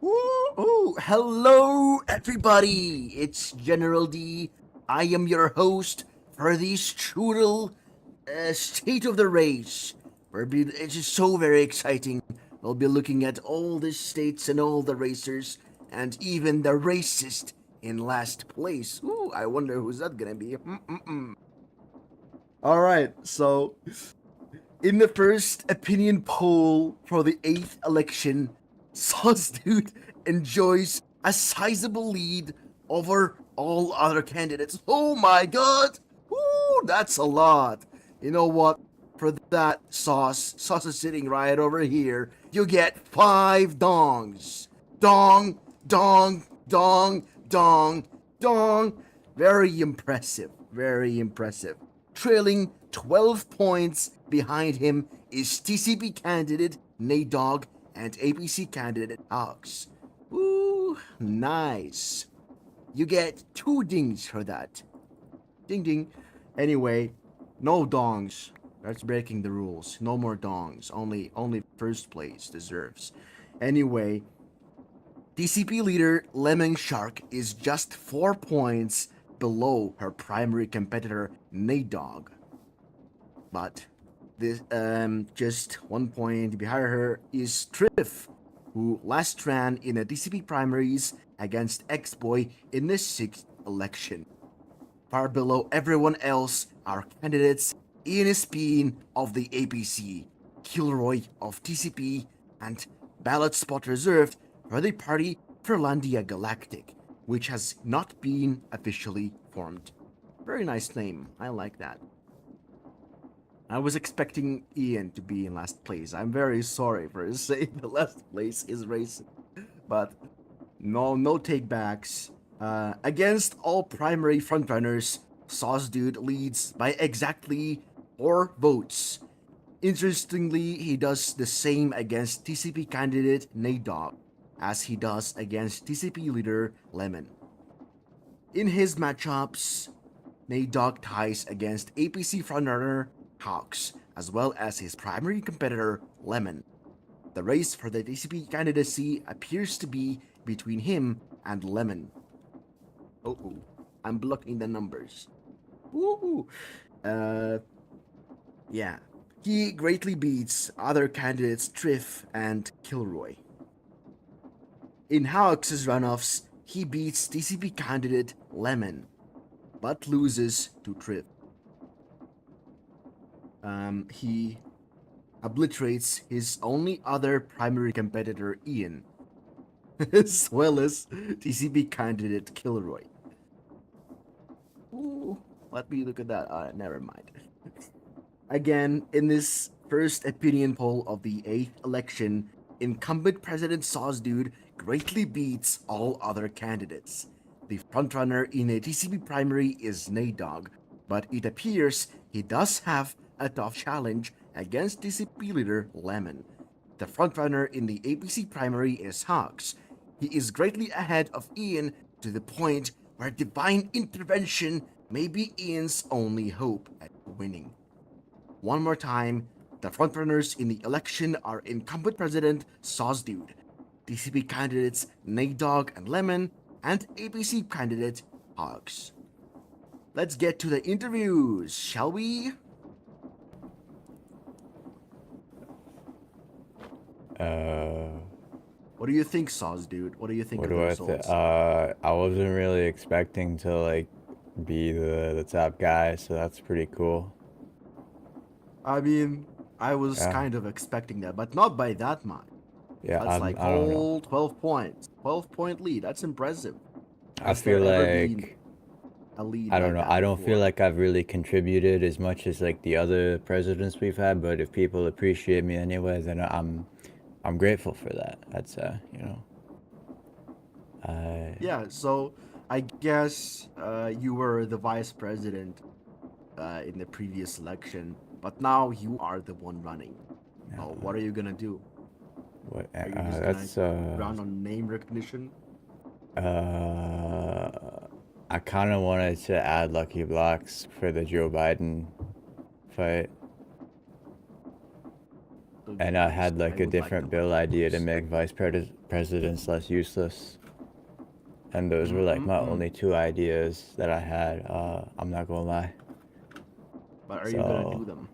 Ooh, hello everybody! It's General D. I am your host for the strudel state of the race. It's just so very exciting. We'll be looking at all the states and all the racers, and even the racist in last place. Ooh, I wonder who's that gonna be. Alright, so in the first opinion poll for the 8th election, Sauce Dude enjoys a sizable lead over all other candidates. Oh my god! Ooh, that's a lot. You know what? For that, Sauce is sitting right over here. You get 5 dongs. Dong, dong, dong, dong, dong. Very impressive. Very impressive. Trailing 12 points behind him is TCP candidate Nadog and APC candidate Alex. Ooh, nice. You get 2 dings for that. Ding ding. Anyway, no dongs. That's breaking the rules. No more dongs. Only first place deserves. Anyway, DCP leader Lemon Shark is just 4 points below her primary competitor Nadog. But this just 1 point behind her is Triff, who last ran in a DCP primaries against X-Boy in the 6th election. Far below everyone else are candidates Ian Speen of the APC, Kilroy of TCP, and ballot spot reserved for the party Ferlandia Galactic, which has not been officially formed. Very nice name, I like that. I was expecting Ian to be in last place. I'm very sorry for saying the last place is racing, but no takebacks. Against all primary frontrunners, Sauce Dude leads by exactly 4 votes. Interestingly, he does the same against TCP candidate Nadog as he does against TCP leader Lemon. In his matchups, Nadog ties against APC frontrunner Hawks, as well as his primary competitor Lemon. The race for the TCP candidacy appears to be between him and Lemon. Oh, I'm blocking the numbers. Woo! Yeah. He greatly beats other candidates Triff and Kilroy. In Hawks' runoffs, he beats TCP candidate Lemon, but loses to Triff. He obliterates his only other primary competitor Ian, as well as TCP candidate Kilroy. Ooh, let me look at that. Never mind. Again, in this first opinion poll of the 8th election, incumbent President Sauce Dude greatly beats all other candidates. The frontrunner in a TCP primary is Nadog, but it appears he does have a tough challenge against TCP leader Lemon. The frontrunner in the APC primary is Hawks. He is greatly ahead of Ian to the point where divine intervention may be Ian's only hope at winning. One more time, the frontrunners in the election are incumbent President Sauce Dude, TCP candidates Nadog and Lemon, and APC candidate Hogs. Let's get to the interviews, shall we? What do you think, Sauce Dude? What do you think What of the do I results? I wasn't really expecting to like be the top guy, so that's pretty cool. I mean, I was Yeah, kind of expecting that, but not by that much. yeah. That's like I don't know. whole 12 points. 12-point lead. That's impressive. I Has there feel ever been like a lead I don't like know. that I don't feel before? like I've really contributed as much as like the other presidents we've had. But if people appreciate me anyway, then I'm grateful for that. That's you know. I Yeah, so I guess you were the vice president in the previous election, but now you are the one running. Oh, what are you gonna do? what Are you just gonna that's run on name recognition? uh I kind of wanted to add Lucky Blocks for the Joe Biden fight. and I had I like a would different the bill idea to Vikings. make presidents less useless. And those were like my only two ideas that I had. I'm not gonna lie. But are you gonna do So, them?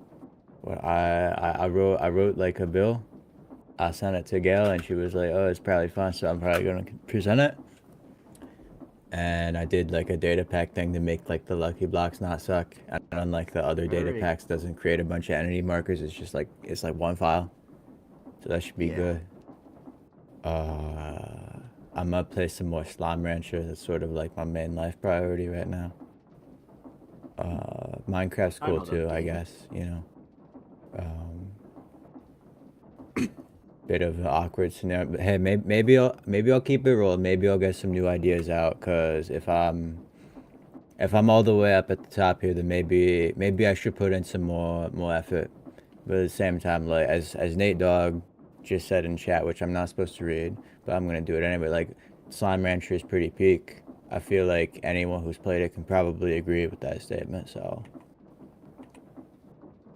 well, I wrote like a bill. I sent it to Gail, and she was like, "Oh, it's probably fun, so I'm probably gonna present it." And I did like a data pack thing to make like the lucky blocks not suck. And unlike the other data Very packs, doesn't create a bunch of entity markers. It's like one file, so that should be Yeah. good. I'm gonna play some more Slime Rancher. That's sort of like my main life priority right now. Minecraft's I cool know that too, I game. guess. You know, bit of an awkward scenario. But hey, maybe I'll keep it rolling. Maybe I'll get some new ideas out. Cause if I'm all the way up at the top here, then maybe I should put in some more effort. But at the same time, like as Nate Dogg just said in chat, which I'm not supposed to read, but I'm gonna do it anyway. Like Slime Rancher is pretty peak. I feel like anyone who's played it can probably agree with that statement. So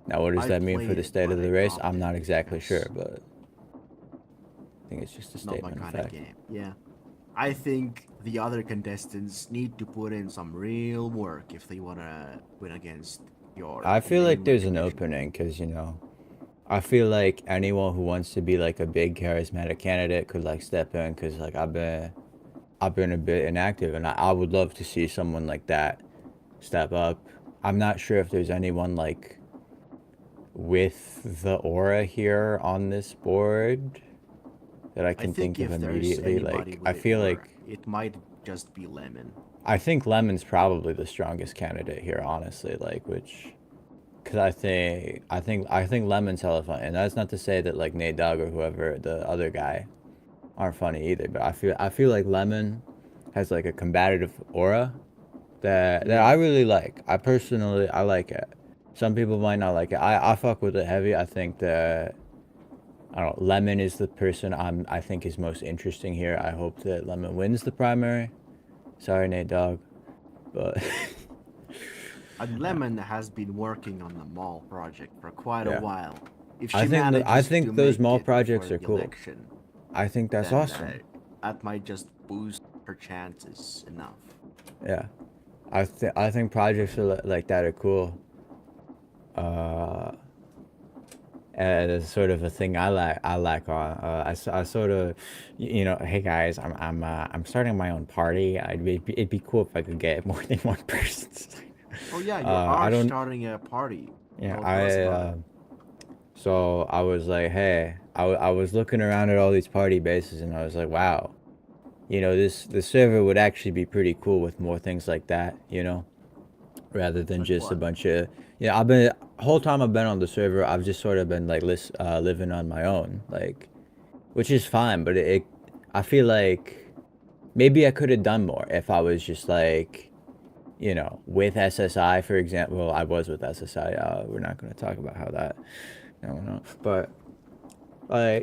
now, what does I that mean for played the it, state but of I the race? dropped I'm it not exactly sure, because but I think it's just a not my statement of kind of fact. game. Yeah. I think the other contestants need to put in some real work if they wanna win against your I feel like main there's an recognition. opening because, you know, I feel like anyone who wants to be like a big charismatic candidate could like step in because like I've been a bit inactive and I would love to see someone like that step up. I'm not sure if there's anyone like with the aura here on this board that I I can think think of if there's immediately. anybody Like with I the feel aura, like it might just be Lemon. I think Lemon's probably the strongest candidate here, honestly. Like, which, because I think Lemon's hella fun, and that's not to say that like Nate Dogg or whoever the other guy aren't funny either. But I feel like Lemon has like a combative aura that I really like. I like it. Some people might not like it. I fuck with it heavy. I think that I don't know, Lemon is the person I think is most interesting here. I hope that Lemon wins the primary. Sorry, Nate Dogg, but And Lemon has been working on the mall project for quite a yeah. while. If I she think manages to those make mall it projects before are the cool. election, I think that's then awesome. that might just boost her chances enough. Yeah, I think projects are like that are cool. And it's sort of a thing I like on. I sort of, you know, hey guys, I'm starting my own party. It'd be cool if I could get more than one person. Oh yeah, you I are don't. starting a party. Yeah, Tell us about it. So I was like, hey, I was looking around at all these party bases, and I was like, wow, you know, the server would actually be pretty cool with more things like that, you know, rather than Like just a what? bunch of. Yeah, I've been whole time I've been on the server, I've just sort of been like living on my own, like, which is fine, but I feel like maybe I could have done more if I was just like, you know, with SSI, for example. Well, I was with SSI. We're not going to talk about how that. No. But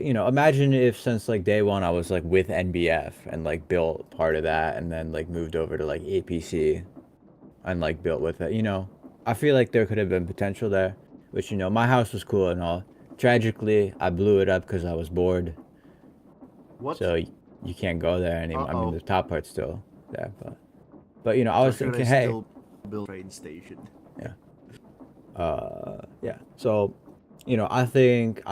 you know, imagine if since like day one I was like with NBF and like built part of that, and then like moved over to like APC and like built with it. You know, I feel like there could have been potential there. Which, you know, my house was cool and all. Tragically, I blew it up because I was bored. What? So you can't go there anymore. I mean, the Uh-oh. top part's still there, but you know, I So was should I thinking, hey, still build a train station? yeah, yeah. So, you know, I think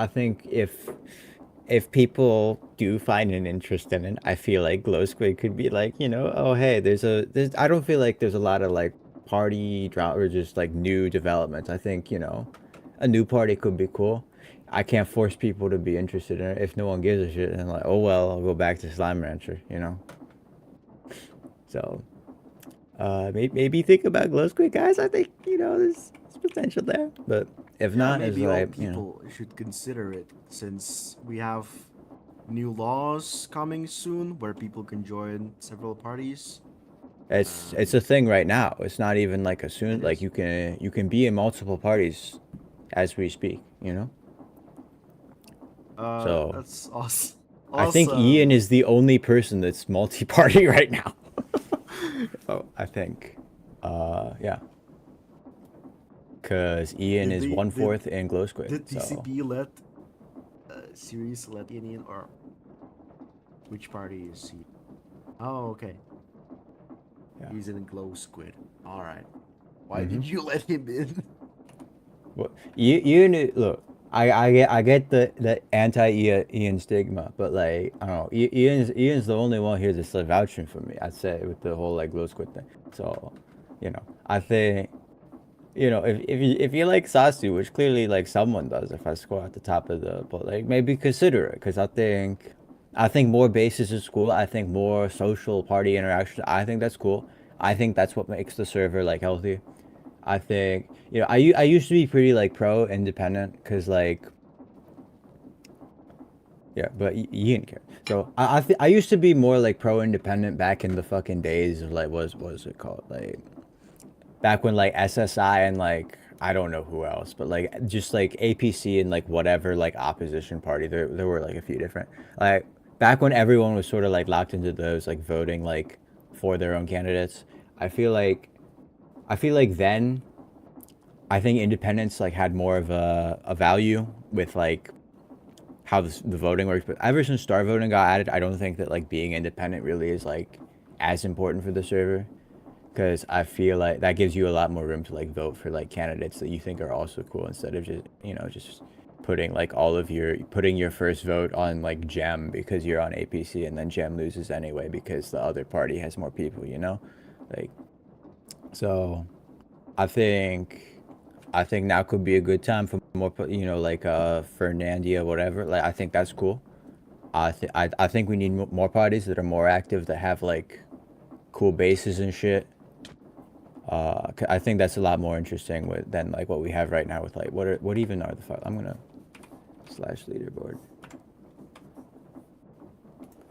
if people do find an interest in it, I feel like Glow Squid could be like, you know, oh hey, there's I don't feel like there's a lot of like party drama or just like new developments. I think, you know, a new party could be cool. I can't force people to be interested in it. If no one gives a shit, then like, oh well, I'll go back to Slime Rancher, you know. So, maybe think about Glow Squid, guys. I think, you know, there's potential there, but if Yeah, not, it's maybe all like, you know. people should consider it since we have new laws coming soon where people can join several parties. It's a thing right now. It's not even like a soon. It Like is. you can be in multiple parties as we speak. You know. So That's awesome. I think Ian is the only person that's multi-party right now. Oh, I think. Yeah. Cause Ian Did is they- 1/4 in Glow Squid. Did So TCP let Serious Latinian or which party is he? Oh, okay. Yeah. He's in Glow Squid. All right. Why Mm-hmm. did you let him in? Well, look. I get the anti Ian stigma, but like I don't know. Ian's the only one here that's like vouching for me. I'd say with the whole like glow squid thing. So, I think if you like Sasu, which clearly like someone does, if I score at the top of but like maybe consider it because I think more bases is cool. I think more social party interaction. I think that's cool. I think that's what makes the server like healthy. I think I used to be pretty like pro independent because like yeah, but you didn't care. So I used to be more like pro independent back in the fucking days of like what was it called, like back when like SSI and like I don't know who else, but like just like APC and like whatever like opposition party. There were like a few different, like back when everyone was sort of like locked into those like voting like for their own candidates. I feel like then I think independence like had more of a value with like how the voting works. But ever since star voting got added, I don't think that like being independent really is like as important for the server because I feel like that gives you a lot more room to like vote for like candidates that you think are also cool instead of just putting like putting your first vote on like Gem because you're on APC and then Gem loses anyway because the other party has more people, like so I think now could be a good time for more like Fernandia whatever, like I think that's cool. I think we need more parties that are more active that have like cool bases and shit. I think that's a lot more interesting than like what we have right now with like what even are the I'm gonna / leaderboard.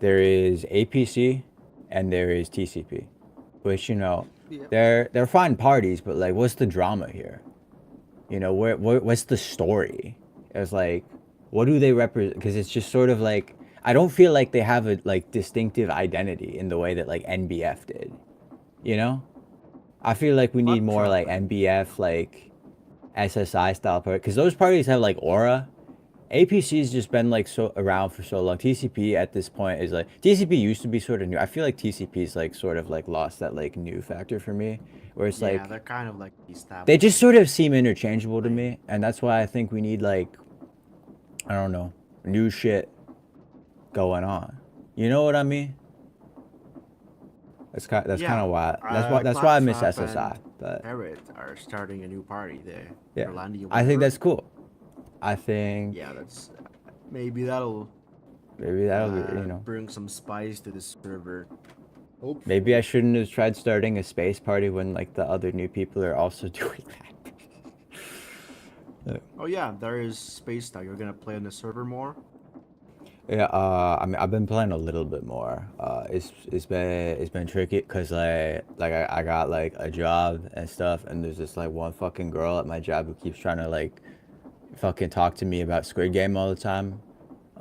There is APC and there is TCP, which Yeah. they're fine parties, but like what's the drama here? What's the story? It's like what do they represent? Because it's just sort of like I don't feel like they have a like distinctive identity in the way that like NBF did. You know? I feel like we need What more like drama? NBF, like SSI style parties, because those parties have like aura. APC's just been like so around for so long. TCP at this point is like TCP used to be sort of new. I feel like TCP's like sort of like lost that like new factor for me, where it's Yeah, like they're kind of like they just established. sort of seem interchangeable to Like, me, and that's why I think we need like I don't know new shit going on. You know what I mean? That's kind yeah, of why that's why I miss Claptrap SSI, and but Parrot are starting a new party there. yeah, Erlandia, I think whatever. that's cool. I think Yeah, that's maybe that'll maybe that'll be bring some spice to the server. maybe I Hopefully. shouldn't have tried starting a space party when like the other new people are also doing that. Oh yeah, there is Space Tag. You're gonna play on the server more. Yeah, I mean, I've been playing a little bit more. It's been tricky because I got like a job and stuff, and there's this like one fucking girl at my job who keeps trying to like fucking talk to me about Squid Game all the time.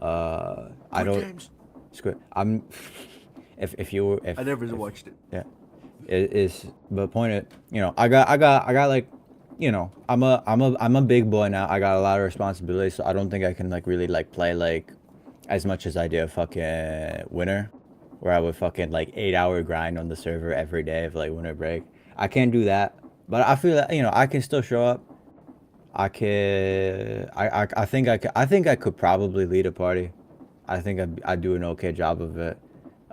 I Good don't games. Squid. I'm if you if I never if watched it. yeah, it is. But point it, I got like, I'm a big boy now. I got a lot of responsibility, so I don't think I can like really like play like as much as I did fucking winter, where I would fucking like 8 hour grind on the server every day of like winter break. I can't do that, but I feel that I can still show up. I think I could probably lead a party. I think I do an okay job of it.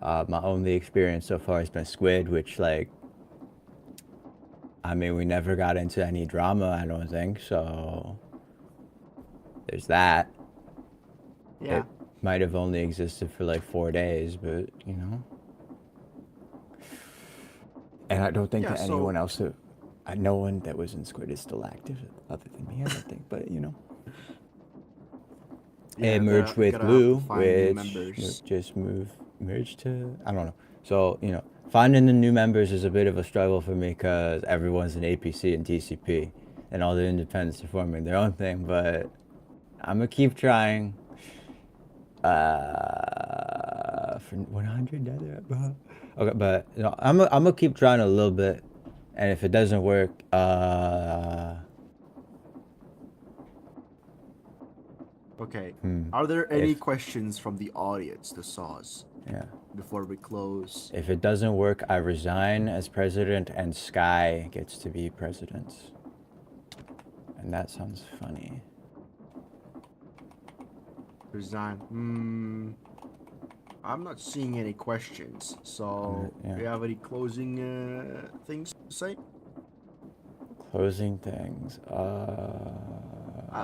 My only experience so far has been Squid, which like I mean we never got into any drama. I don't think so. There's that. Yeah. It might have only existed for like 4 days, but and I don't think Yeah. that So anyone else, no one that was in Squid is still active other than me. I don't think, but it yeah, merged you with gotta have to Blue, find new which members. just merged to I don't know. So finding the new members is a bit of a struggle for me because everyone's in APC and TCP, and all the independents are forming their own thing. But I'm gonna keep trying. For 100 nether, bro. Okay, but I'm gonna keep trying a little bit, and if it doesn't work, Okay. Hmm. Are there any If- questions from the audience to Sauce Yeah. before we close? If it doesn't work, I resign as president and Sky gets to be president. And that sounds funny. Resign. I'm not seeing any questions. So, Yeah. do you have any closing things to say? Closing things.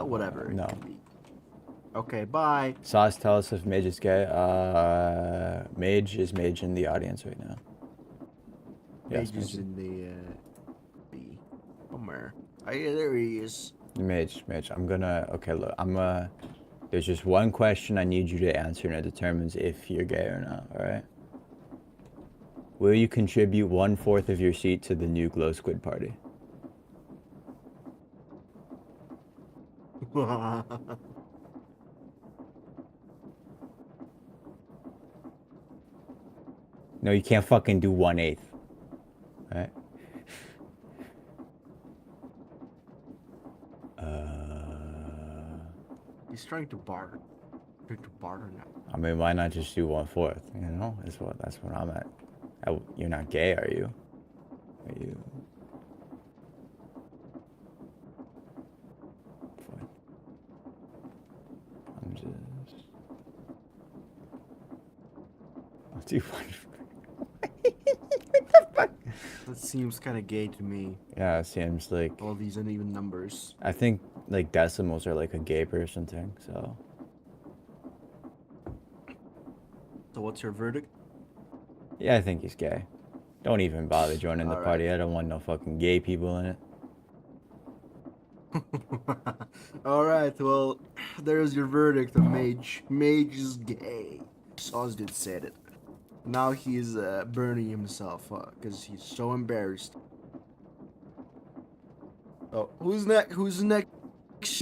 Whatever it No. can be. Okay, bye. Sauce, tell us if Mage is gay. Mage is Mage in the audience right now. Yes, Mage is Mage. in the somewhere. There he is. Mage. I'm gonna. Okay, look. There's just one question I need you to answer, and it determines if you're gay or not. All right. Will you contribute 1/4 of your seat to the new Glow Squid party? No, you can't fucking do 1/8. Right? He's trying to barter. Now. I mean, why not just do 1/4? You know, that's what I'm at. You're not gay, are you? Are you? Fine. I'm just. I'll do one. That seems kind of gay to me. Yeah, it seems like. All these uneven numbers. I think like decimals are like a gay person thing. So. So what's your verdict? Yeah, I think he's gay. Don't even bother joining the Alright. party. I don't want no fucking gay people in it. Alright, well, there's your verdict of Mage. Mage is gay. Sauce did said it. Now he's burning himself because he's so embarrassed. Oh, who's next? Who's next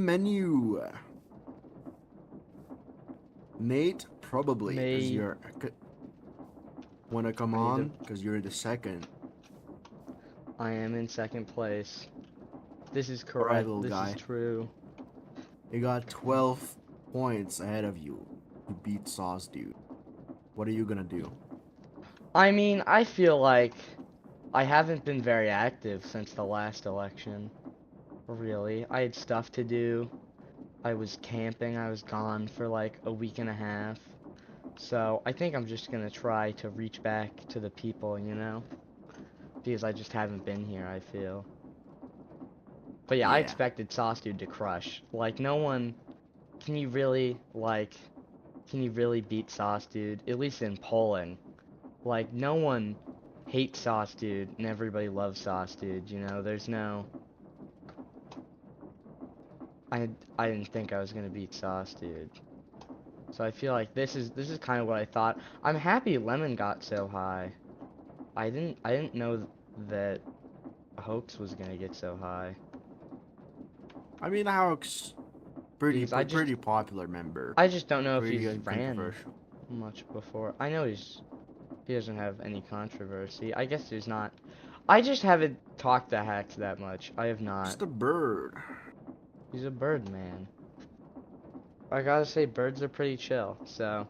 menu? Nate, probably, because Me. you're... Wanna come I need on? Because you're the second. I am in second place. This is Alright, correct. little This guy. is true. You got 12 points ahead of you. You beat Sauce, dude. What are you gonna do? I mean, I feel like I haven't been very active since the last election. Really. I had stuff to do. I was camping. I was gone for like a week and a half. So I think I'm just gonna try to reach back to the people, you know? Because I just haven't been here, I feel. But yeah, I Yeah. expected Sauce Dude to crush. Like, no one... Can you really beat Sauce Dude? At least in polling. Like, no one hates Sauce Dude, and everybody loves Sauce Dude, you know? There's no... I didn't think I was gonna beat Sauce Dude. So I feel like this is kind of what I thought. I'm happy Lemon got so high. I didn't know that Hoax was gonna get so high. I mean, Hawk's pretty Because I pretty popular member. I just don't know if Pretty he's ran uncontroversial. much before. I know he doesn't have any controversy. I guess there's not. I just haven't talked to Hacks that much. I have not. Just a bird. He's a bird man. I gotta say, birds are pretty chill, so.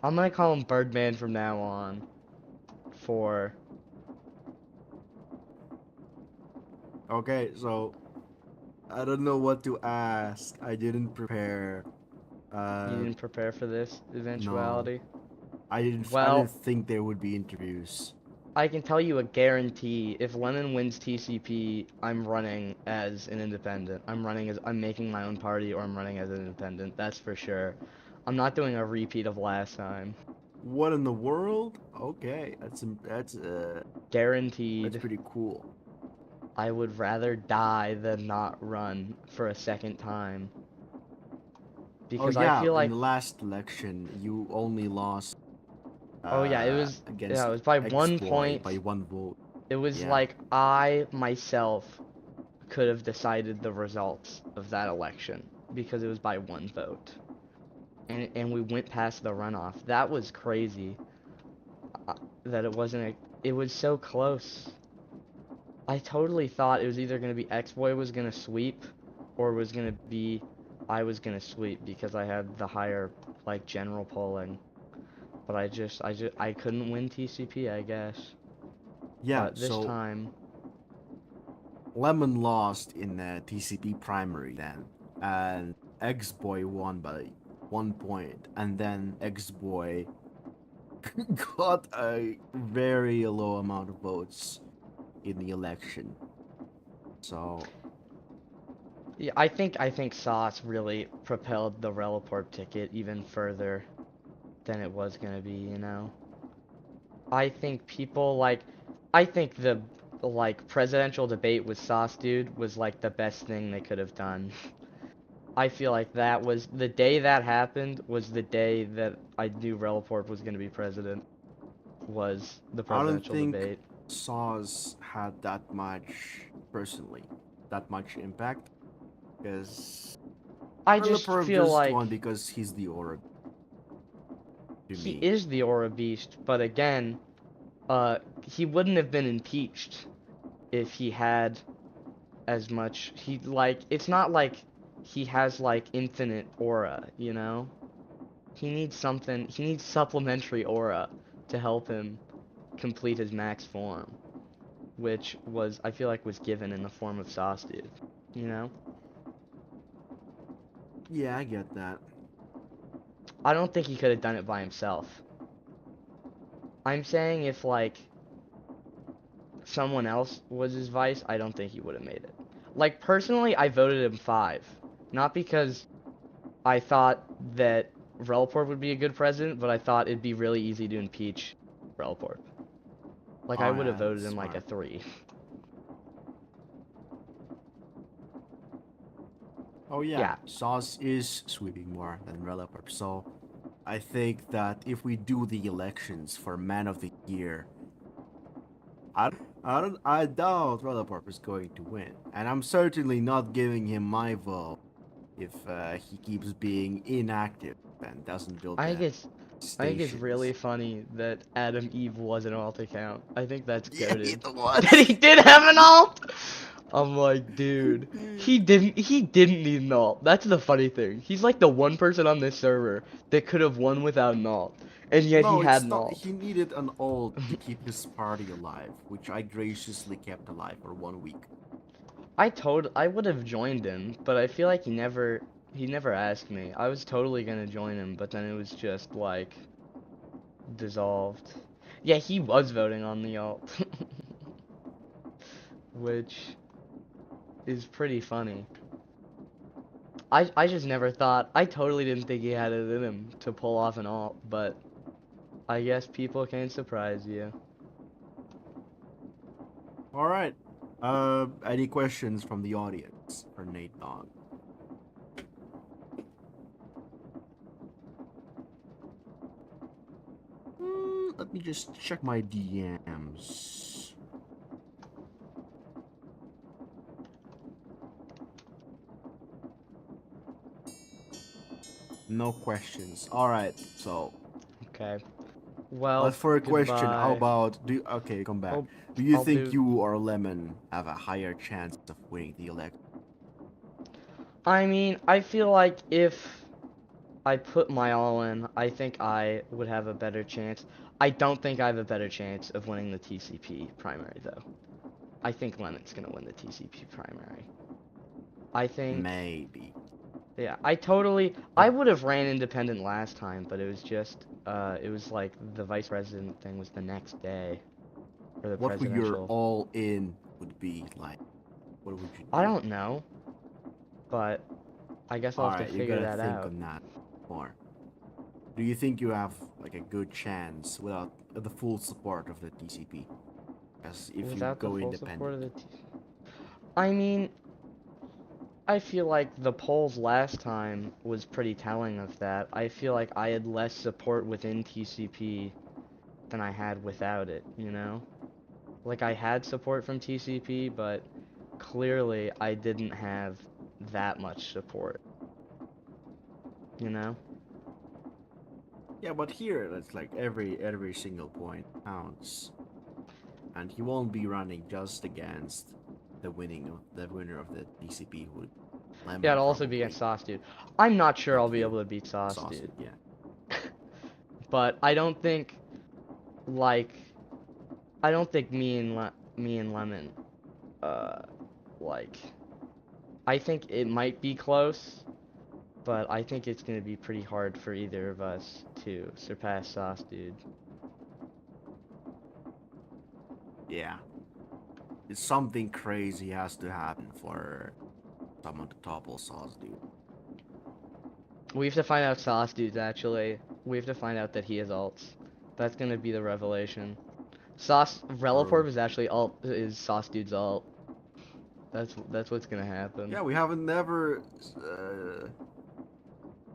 I'm gonna call him Birdman from now on. For. Okay, so I don't know what to ask. I didn't prepare. You didn't prepare for this eventuality? I didn't Well- think there would be interviews. I can tell you a guarantee. If Lemon wins TCP, I'm running as an independent. I'm making my own party, or I'm running as an independent. That's for sure. I'm not doing a repeat of last time. What in the world? Okay, that's Guaranteed. pretty cool. I would rather die than not run for a second time. Because oh yeah, I feel like in the last election you only lost. Oh yeah, it was against it was by 1 Exploit point. by 1 vote. It was Yeah. like I myself could have decided the results of that election because it was by 1 vote. And we went past the runoff. That was crazy. That it was so close. I totally thought it was either going to be X-Boy was going to sweep or was gonna be I was gonna sweep because I had the higher like general polling. But I couldn't win TCP, I guess. Yeah, But this so time, Lemon lost in the TCP primary then, and X-Boy won by 1 point, and then X-Boy got a very low amount of votes in the election. So, yeah, I think Sauce really propelled the Reliporp ticket even further than it was gonna be, you know. I think people like I think the like presidential debate with Sauce Dude was like the best thing they could have done. I feel like that was the day that happened was the day that I knew Reliporp was gonna be president. Was the I don't presidential think debate. Saws had that much, personally, that much impact, because I just Perliperv feel just like won because he's the aura to he me. is the Aura Beast, but again, he wouldn't have been impeached if he had as much. He like it's not like he has like infinite aura, you know? He needs something. He needs supplementary aura to help him complete his max form, which was I feel like was given in the form of Sauce Dude, you know? Yeah, I get that. I don't think he could have done it by himself. I'm saying if like someone else was his vice, I don't think he would have made it. Like personally, I voted him 5, not because I thought that Relport would be a good president, but I thought it'd be really easy to impeach Relport. Like I Oh would have yeah, voted that's him like a smart. 3. Oh yeah, Yeah, Sauce is sweeping more than Reliperp, so I think that if we do the elections for Man of the Year, I doubt Reliperp is going to win, and I'm certainly not giving him my vote if he keeps being inactive and doesn't build I think the it's I think it's really stations. funny that Adam Eve was an alt account. I think that's Yeah, goated. it That he was. did have an alt. I'm like, dude, he didn't need an alt. That's the funny thing. He's like the one person on this server that could have won without an alt, and yet he No, had it's an not. alt. He needed an ult to keep his party alive, which I graciously kept alive for 1 week. I would have joined him, but I feel like he never asked me. I was totally gonna join him, but then it was just like dissolved. Yeah, he was voting on the alt, which is pretty funny. I just never thought I totally didn't think he had it in him to pull off an alt, but I guess people can surprise you. All right. Any questions from the audience for Nate Dogg? Let me just check my DMs. No questions. All right. So, Okay. but Well, for a question, how goodbye. about do? Okay, come back. I'll Do you I'll think do. you or Lemon have a higher chance of winning the election? I mean, I feel like if I put my all in, I think I would have a better chance. I don't think I have a better chance of winning the TCP primary though. I think Lemon's gonna win the TCP primary. I think, Maybe. yeah, I But would have ran independent last time, but it was like the vice president thing was the next day, or the what would your presidential. all in would be like? What would you I do? don't know, but I guess I'll All have to right, you figure gotta that think out. on that more. Do you think you have like a good chance without the full support of the TCP? As if you Without the go full support of independent. the I mean, I feel like the polls last time was pretty telling of that. I feel like I had less support within TCP than I had without it, you know? Like I had support from TCP, but clearly I didn't have that much support, you know? Yeah, but here it's like every single point counts, and he won't be running just against the winner of the TCP would. Lemon, Yeah, it'll also be probably. against Sauce Dude. I'm not sure I'll be Yeah. able to beat Sauce Sauce, Dude, yeah. but I don't think like me and Lemon like I think it might be close, but I think it's gonna be pretty hard for either of us to surpass Sauce Dude. Yeah. It's something crazy has to happen for someone to topple Sauce Dude. We have to find out Sauce Dude's actually. We have to find out that he has ults. That's gonna be the revelation. Reliporp is actually Sauce Dude's ult. That's what's gonna happen. Yeah, we haven't never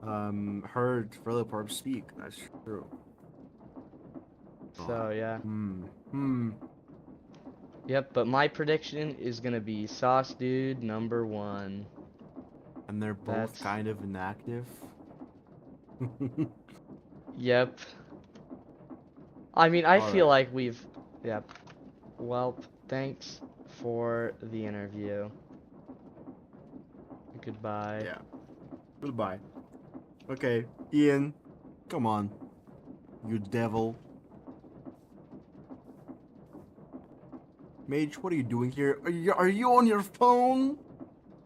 heard Reliporp speak. That's true. So yeah. Hmm. Yep, but my prediction is gonna be Sauce Dude #1. And they're both That's- kind of inactive. Yep. I mean, I feel Alright. like we've. Yep. Well, thanks for the interview. Goodbye. Yeah. Goodbye. Okay, Ian, come on, you devil. Mage, what are you doing here? Are you on your phone?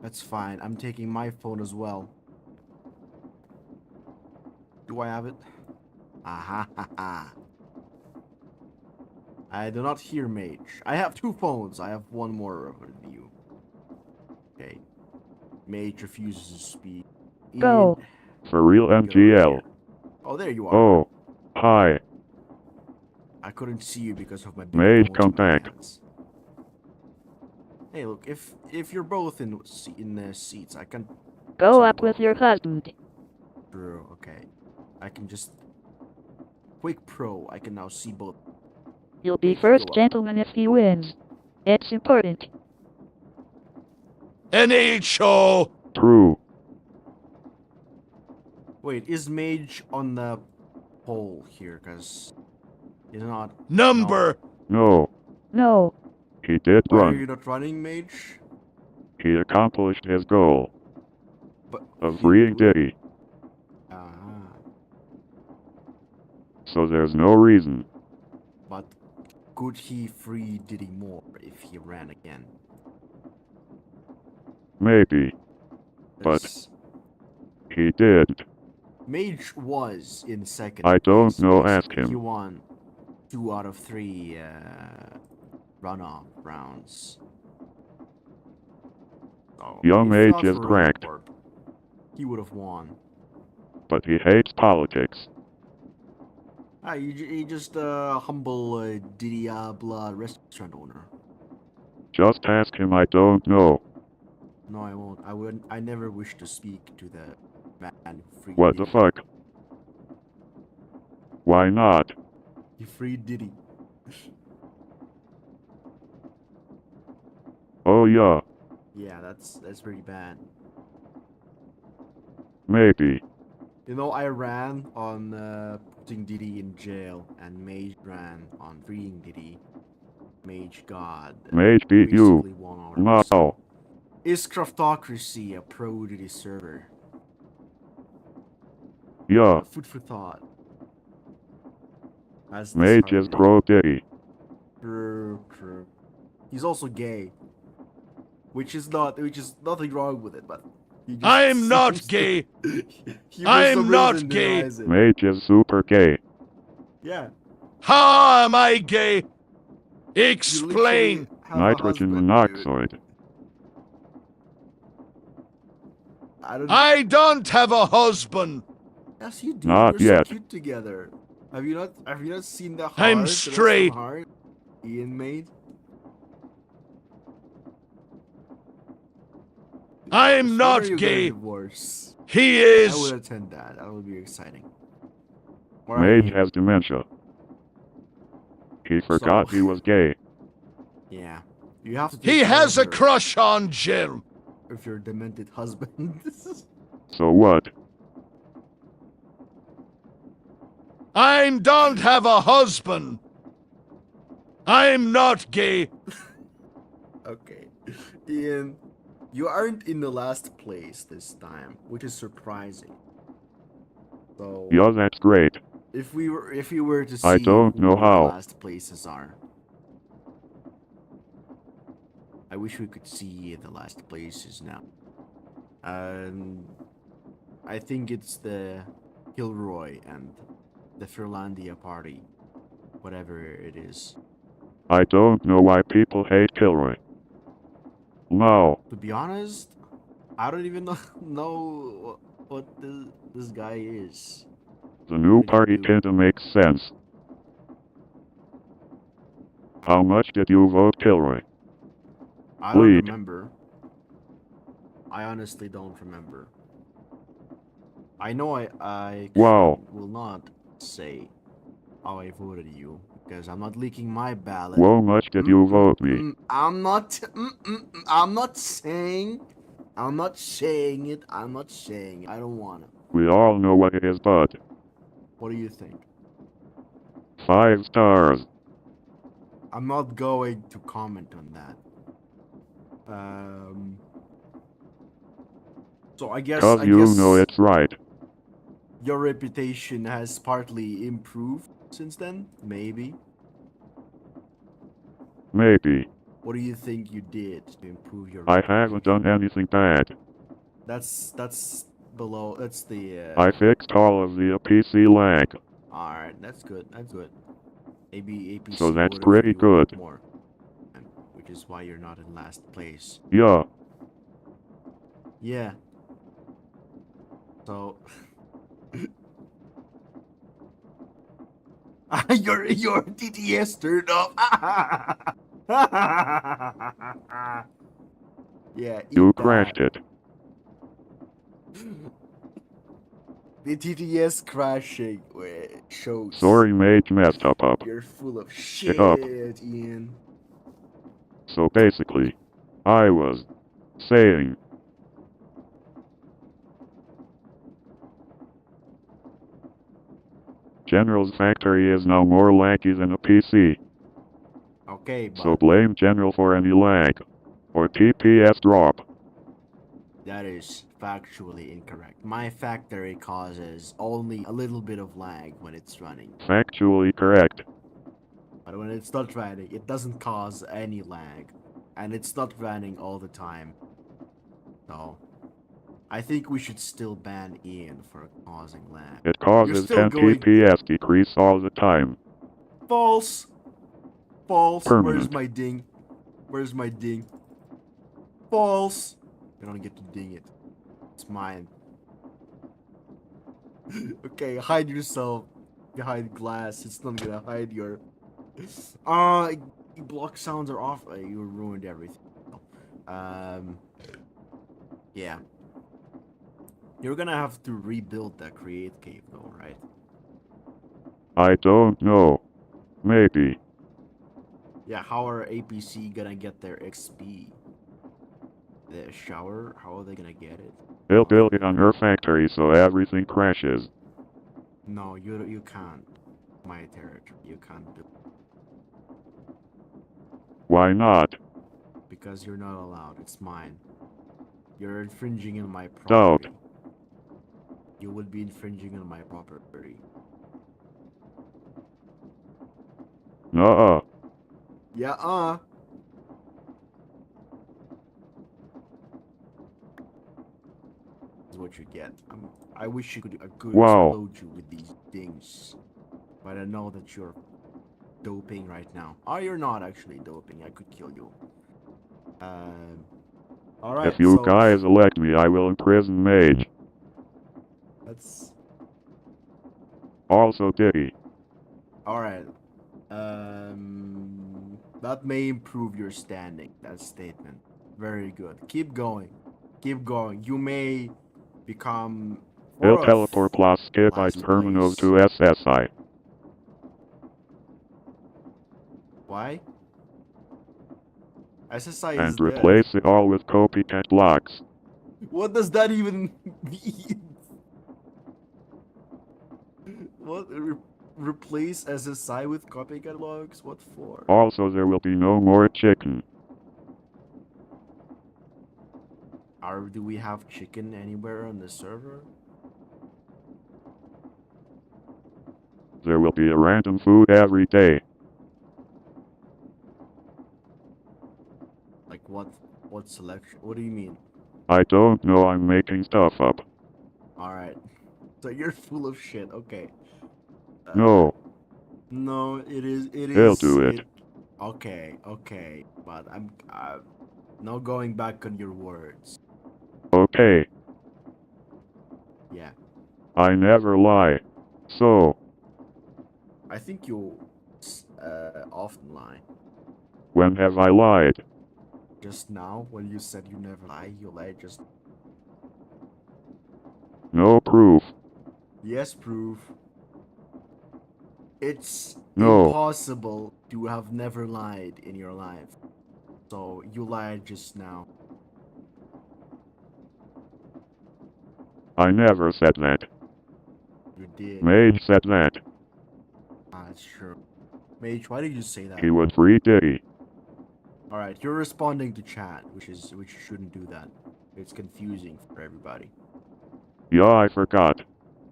That's fine. I'm taking my phone as well. Do I have it? Aha ha ha. I do not hear Mage. I have 2 phones. I have one more over you. Okay. Mage refuses to speak. Go. Ian, For real go, MGL. yeah. Oh, there you are. Oh. Hi. I couldn't see you because of my big Mage, phone come in my back. hands. Hey, look, if you're both in the seats, I can. Go up with your husband. True. Okay, I can just quick pro. I can now see both. You'll be Go first up. gentleman if he wins. It's important. NHO! True. Wait, is Mage on the pole here? Cause he's not. Number No. No. He did Why are run. you not running, Mage? He accomplished his goal But of freeing Diddy. Ah, So there's no reason. but could he free Diddy more if he ran again? Maybe. But- That's- He did. Mage was in second. I don't place, know, basically. ask him. He won 2 out of 3 runoff rounds. So, Young if Mage not is for cracked. Relicorp, he would have won. But he hates politics. He just humble Diabla restaurant owner. Just ask him, I don't know. No, I won't. I wouldn't. I never wish to speak to the man who freed What the Diddy. fuck? Why not? He freed Diddy. Oh yeah, Yeah, that's pretty bad. maybe. You know, I ran on putting Diddy in jail, and Mage ran on freeing Diddy. Mage God. Mage beat you. basically won our No. Is Craftocracy a pro Diddy server? Yeah, Food for thought. As this Mage is argument. pro Diddy. True. He's also gay. Which is nothing wrong with it, but he just I'm not seems to- gay. he for I'm some not reason gay. denies it. Mage is super gay. Yeah. How am I gay? you Explain. literally have a Nitrogen husband, monoxide. dude. I don't. I don't have a husband. Yes, you do. Not You're yet. so cute together. Have you not seen the heart? I'm the rest of the straight. Heart Ian made. I'm When not are you gonna gay. divorce? He I is. would attend that. That would be exciting. Or I Mage mean, has dementia. He forgot So- he was gay. Yeah. You have to. He take has a care of her crush on Jill. If your demented husband. So what? I don't have a husband. I'm not gay. Okay. Ian, You aren't in the last place this time, which is surprising. So Yeah, that's great. if we were to see I don't who know the how. last places are. I wish we could see the last places now. I think it's the Kilroy and the Furlandia party. Whatever it is. I don't know why people hate Kilroy. No, To be honest, I don't even know what this guy is. the new What did he party do? kinda makes sense. How much did you vote Kilroy? I don't Lead. remember. I honestly don't remember. I know I Wow. will not say how I voted you because I'm not leaking my ballot. How much did you vote me? I'm not. I'm not saying. I'm not saying it. I'm not saying it. I don't wanna. We all know what it is, but What do you think? 5 stars. I'm not going to comment on that. So I guess Cause you know it's right. your reputation has partly improved since then. Maybe. Maybe. What do you think you did to improve your? I reputation? haven't done anything bad. That's below. That's the. I fixed all of the PC lag. All right, that's good. That's good. Maybe APC So that's voted for pretty you a bit good. more, and which is why you're not in last place. Yeah. Yeah. So. your TTS turned off. Yeah. Eat You that. crashed it. The TTS crashing shows. Sorry mate, messed up. You're full of shit, up. Ian. So basically, I was saying, General's factory is now more laggy than a PC. Okay, but So blame General for any lag. Or TPS drop. that is factually incorrect. My factory causes only a little bit of lag when it's running. Factually correct. But when it's not running, it doesn't cause any lag. And it's not running all the time. So, I think we should still ban Ian for causing lag. It causes still 10 going- TPS decrease all the time. False! False! Where's Permanent. my ding? Where's my ding? False! You don't get to ding it. It's mine. Okay, hide yourself behind glass. It's not gonna hide your... block sounds are off. You ruined everything. Yeah. You're gonna have to rebuild that create cave though, right? I don't know. Maybe. Yeah, how are APC gonna get their XP? The shower? How are they gonna get it? They'll build it on her factory so everything crashes. No, you can't. My territory. You can't build Why not? because you're not allowed. It's mine. You're infringing on my Doubt. property. You would be infringing on my property. Nuh-uh. Yeah, is what you get. I wish I could Wow. explode you with these things. But I know that you're doping right now. Oh, you're not actually doping. I could kill you. Alright, If you so guys elect me, I will imprison Mage. that's... Also Diddy. Alright. That may improve your standing, that statement. Very good. Keep going. Keep going. You may become... Il fourth teleport plus skip last Terminals place. to SSI. Why? SSI is And dead. replace it all with copycat blocks. What does that even mean? What? Replace SSI with copycat logs? What for? Also there will be no more chicken. do we have chicken anywhere on the server? There will be a random food every day. Like what selection? What do you mean? I don't know, I'm making stuff up. All right. So you're full of shit. Okay. No, No, it is. It He'll is. do it. Okay. Okay. But I'm no going back on your words. okay, Yeah. I never lie. So, I think you often lie. when have I lied? Just now, when you said you never lie, you lied just. No proof. Yes, proof. It's No. impossible to have never lied in your life. So you lied just now. I never said that. You did. Mage said that. Ah, that's true. Mage, why did you say that? He would free Diddy. All right, you're responding to chat, which you shouldn't do that. It's confusing for everybody. Yeah, I forgot.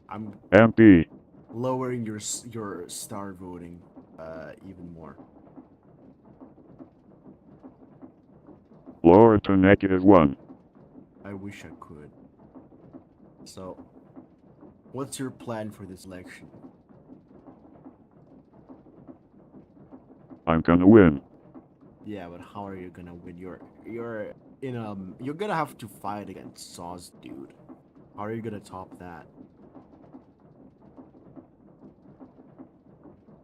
I'm MP. lowering your star voting even more. Lower to -1. I wish I could. So, what's your plan for this election? I'm gonna win. Yeah, but how are you gonna win? You're in you're gonna have to fight against Sauce, dude. How are you gonna top that?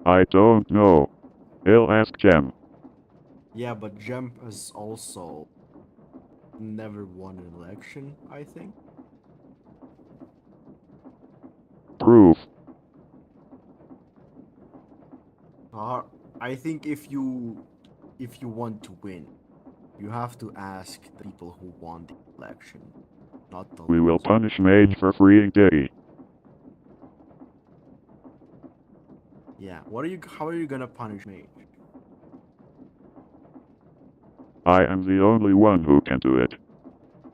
I don't know. He'll ask Gem. Yeah, but Jump has also never won an election, I think. Proof. I think if you want to win, you have to ask the people who won the election, not the We will loser. punish Mage for freeing Diddy. Yeah. How are you gonna punish me? I am the only one who can do it.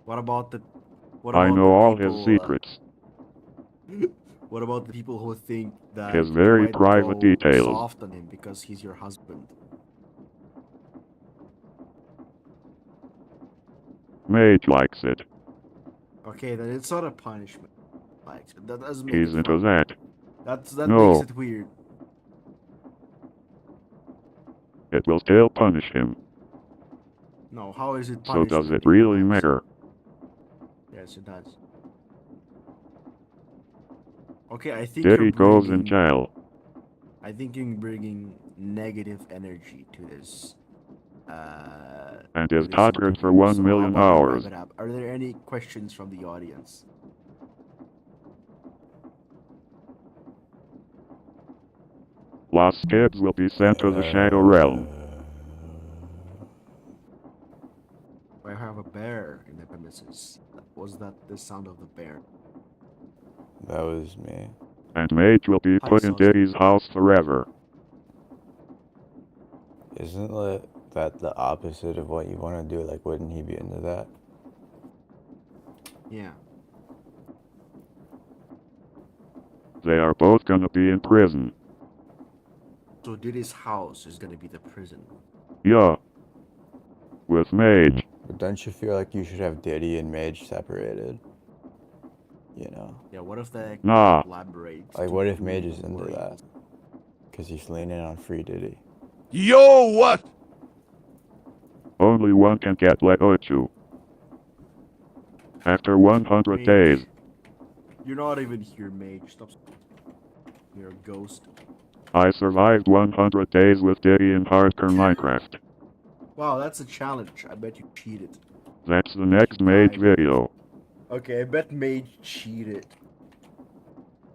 What about the what I about know the all people, his secrets. What about the people who think that His you very might private go details. soft on him because he's your husband? Mage likes it. Okay, then it's not a punishment. Like that doesn't make He's it into fun. that. That No. makes it weird. It will still punish him. No, how is it So punishment? does it if you really have matter? Yes, it does. Okay, I think Diddy you're goes in bringing. jail. I think you're bringing negative energy to this. And To is this tortured for interview, 1 so how million about we wrap hours. it up? Are there any questions from the audience? Lost kids will be sent to the Shadow Realm. I have a bear in the premises. Was that the sound of the bear? That was me. And Mage will be Hi, put in Sauce. Diddy's house forever. Isn't that the opposite of what you want to do? Like, wouldn't he be into that? Yeah. They are both gonna be in prison. So Diddy's house is gonna be the prison. Yeah. With Mage. But don't you feel like you should have Diddy and Mage separated? You know? Yeah. What if they Nah. collaborate? Like, to what if do Mage is into more that? evil? Because he's leaning on free Diddy. Yo, what? Only one can get let to. After 100 Mage. days. You're not even here, Mage. Stop. You're a ghost. I survived 100 days with Diddy in hardcore Minecraft. Wow, that's a challenge. I bet you cheated. That's the next You Mage died. video. Okay, I bet Mage cheated.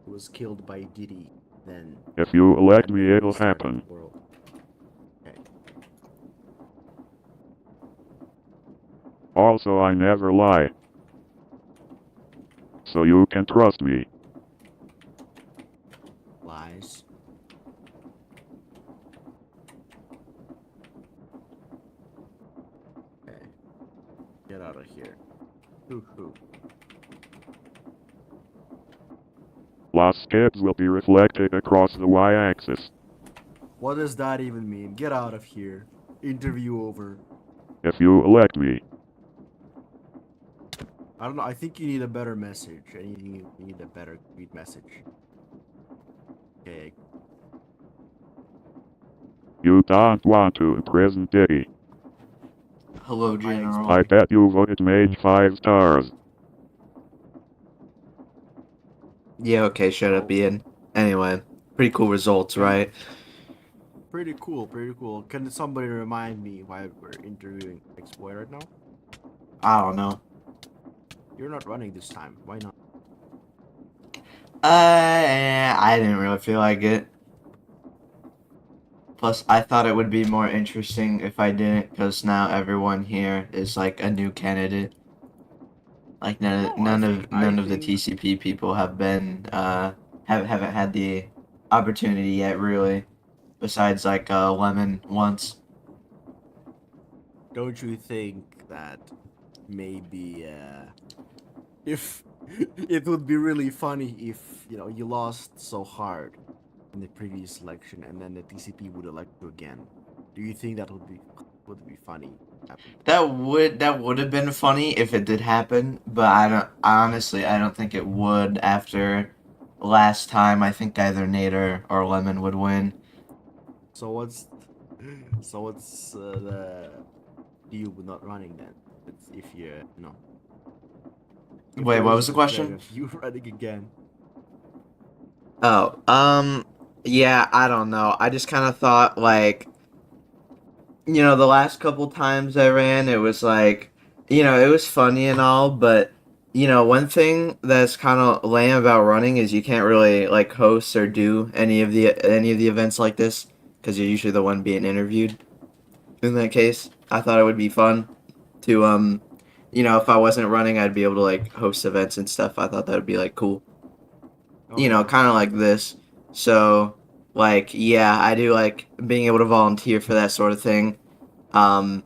He was killed by Diddy. Then. If you elect and me, then it'll restarted happen. the world. Okay. Also, I never lie. So you can trust me. Lies. Okay. Get out of here. Hoo-hoo. Lost skips will be reflected across the y-axis. What does that even mean? Get out of here. Interview over. If you elect me, I don't know. I think you need a better message. You need a better tweet message. Okay. you don't want to imprison Diddy. Hello, General. I bet you voted Mage 5 stars. Yeah, okay, shut up, Ian. Anyway, pretty cool results, right? Pretty cool. Pretty cool. Can somebody remind me why we're interviewing X-Boy right now? I don't know. You're not running this time. Why not? I didn't really feel like it. Plus, I thought it would be more interesting if I didn't, because now everyone here is like a new candidate. Like none of the TCP people have been haven't had the opportunity yet, really. Besides like Lemon once. Don't you think that maybe if it would be really funny if you lost so hard in the previous election and then the TCP would elect you again? Do you think that would be funny? That would have been funny if it did happen, but I honestly don't think it would after last time. I think either Nader or Lemon would win. So what's the deal with not running then? If you know. If Wait, there what is was the a question? threat of you running again. Oh, yeah, I don't know. I just kind of thought, like, the last couple times I ran, it was like, it was funny and all, but, one thing that's kind of lame about running is you can't really, like, host or do any of the events like this, because you're usually the one being interviewed. In that case, I thought it would be fun to, if I wasn't running, I'd be able to, like, host events and stuff. I thought that would be, like, cool. Kind of like this. So, like, yeah, I do like being able to volunteer for that sort of thing. And,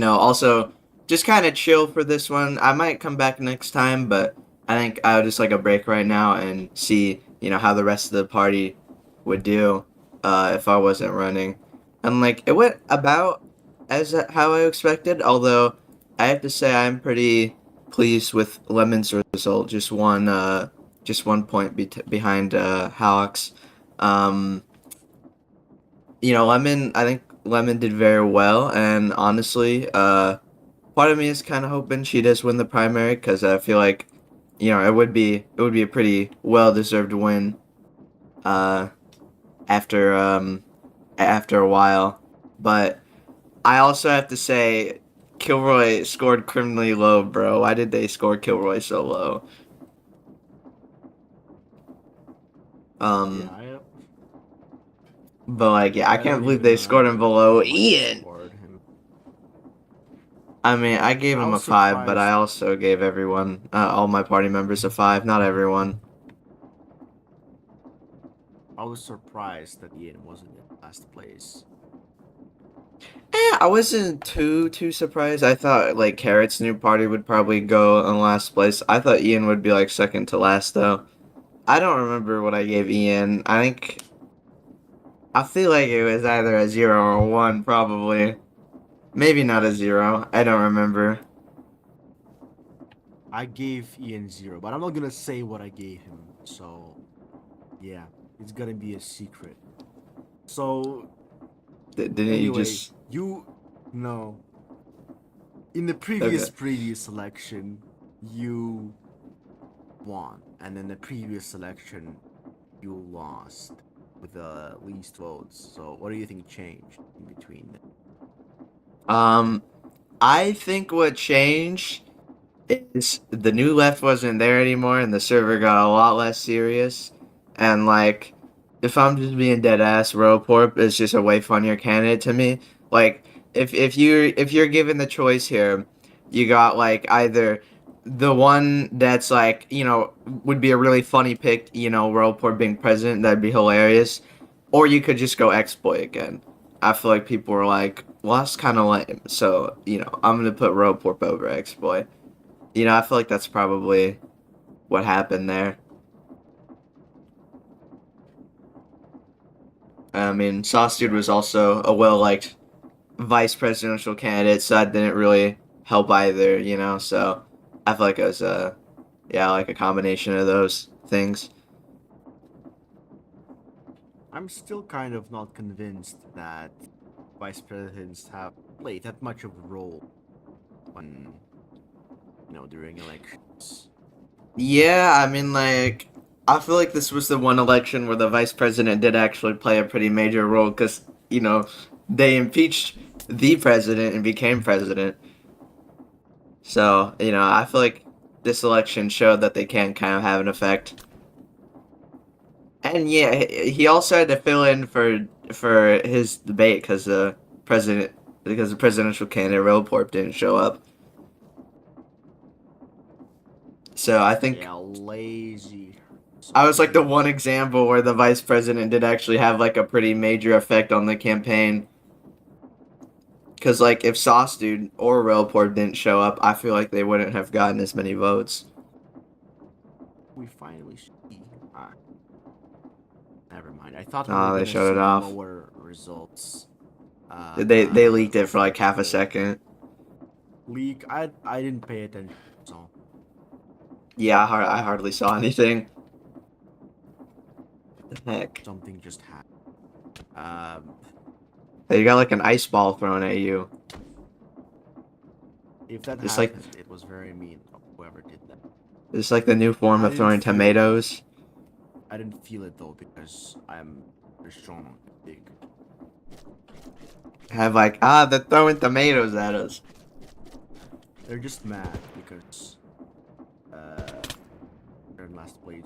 also just kind of chill for this one. I might come back next time, but I think I would just like a break right now and see, how the rest of the party would do if I wasn't running. And, like, it went about as how I expected, although I have to say I'm pretty pleased with Lemon's result. Just one point behind Halleck's. Lemon, I think Lemon did very well, and honestly, part of me is kind of hoping she does win the primary, because I feel like, it would be a pretty well-deserved win, after a while. But I also have to say, Kilroy scored criminally low, bro. Why did they score Kilroy so low? Yeah, But like, yeah, I don't can't believe even they scored him remember below how much they Ian. scored him. I mean, I gave I him a was 5, but I surprised. also gave everyone, all my party members a 5. Not everyone. I was surprised that Ian wasn't in last place. I wasn't too surprised. I thought like Carrot's new party would probably go in last place. I thought Ian would be like second to last though. I don't remember what I gave Ian. I feel like it was either a 0 or a 1, probably. Maybe not a 0. I don't remember. I gave Ian 0, but I'm not gonna say what I gave him. So, yeah, it's gonna be a secret. So, Didn't you anyway, just... no. In the previous election, you won, and in the previous election, you lost with the least votes. So, what do you think changed in between them? I think what changed is the new left wasn't there anymore, and the server got a lot less serious. And like, if I'm just being dead ass, Roporp is just a way funnier candidate to me. Like, if you're given the choice here, you got like either the one that's like, would be a really funny pick, Roporp being president, that'd be hilarious, or you could just go Exploit again. I feel like people were like, well, that's kind of lame. So, I'm gonna put Roporp over Exploit. You know, I feel like that's probably what happened there. I mean, Sauce Dude was also a well-liked vice presidential candidate, so that didn't really help either, you know. So I feel like it was yeah, like a combination of those things. I'm still kind of not convinced that vice presidents have played that much of a role when, during elections. Yeah, I mean, like, I feel like this was the one election where the vice president did actually play a pretty major role because, they impeached the president and became president. So, I feel like this election showed that they can kind of have an effect. And yeah, he also had to fill in for his debate because the presidential candidate Roporp didn't show up. So I think Yeah, lazy. I was like the one example where the vice president did actually have like a pretty major effect on the campaign. Because like if Sauce Dude or Roporp didn't show up, I feel like they wouldn't have gotten as many votes. We finally see. Never mind. I thought we Oh, were they gonna showed see it off. lower results. They leaked it for like half a second. Leak. I didn't pay attention. So Yeah, I hardly saw anything. What the heck? something just happened. You got like an ice ball thrown at you. If that Just like- happened, it was very mean of whoever did that. It's like the new form I of throwing didn't feel it. tomatoes. I didn't feel it though because I'm very strong and big. Have like, they're throwing tomatoes at us. They're just mad because they're in last place.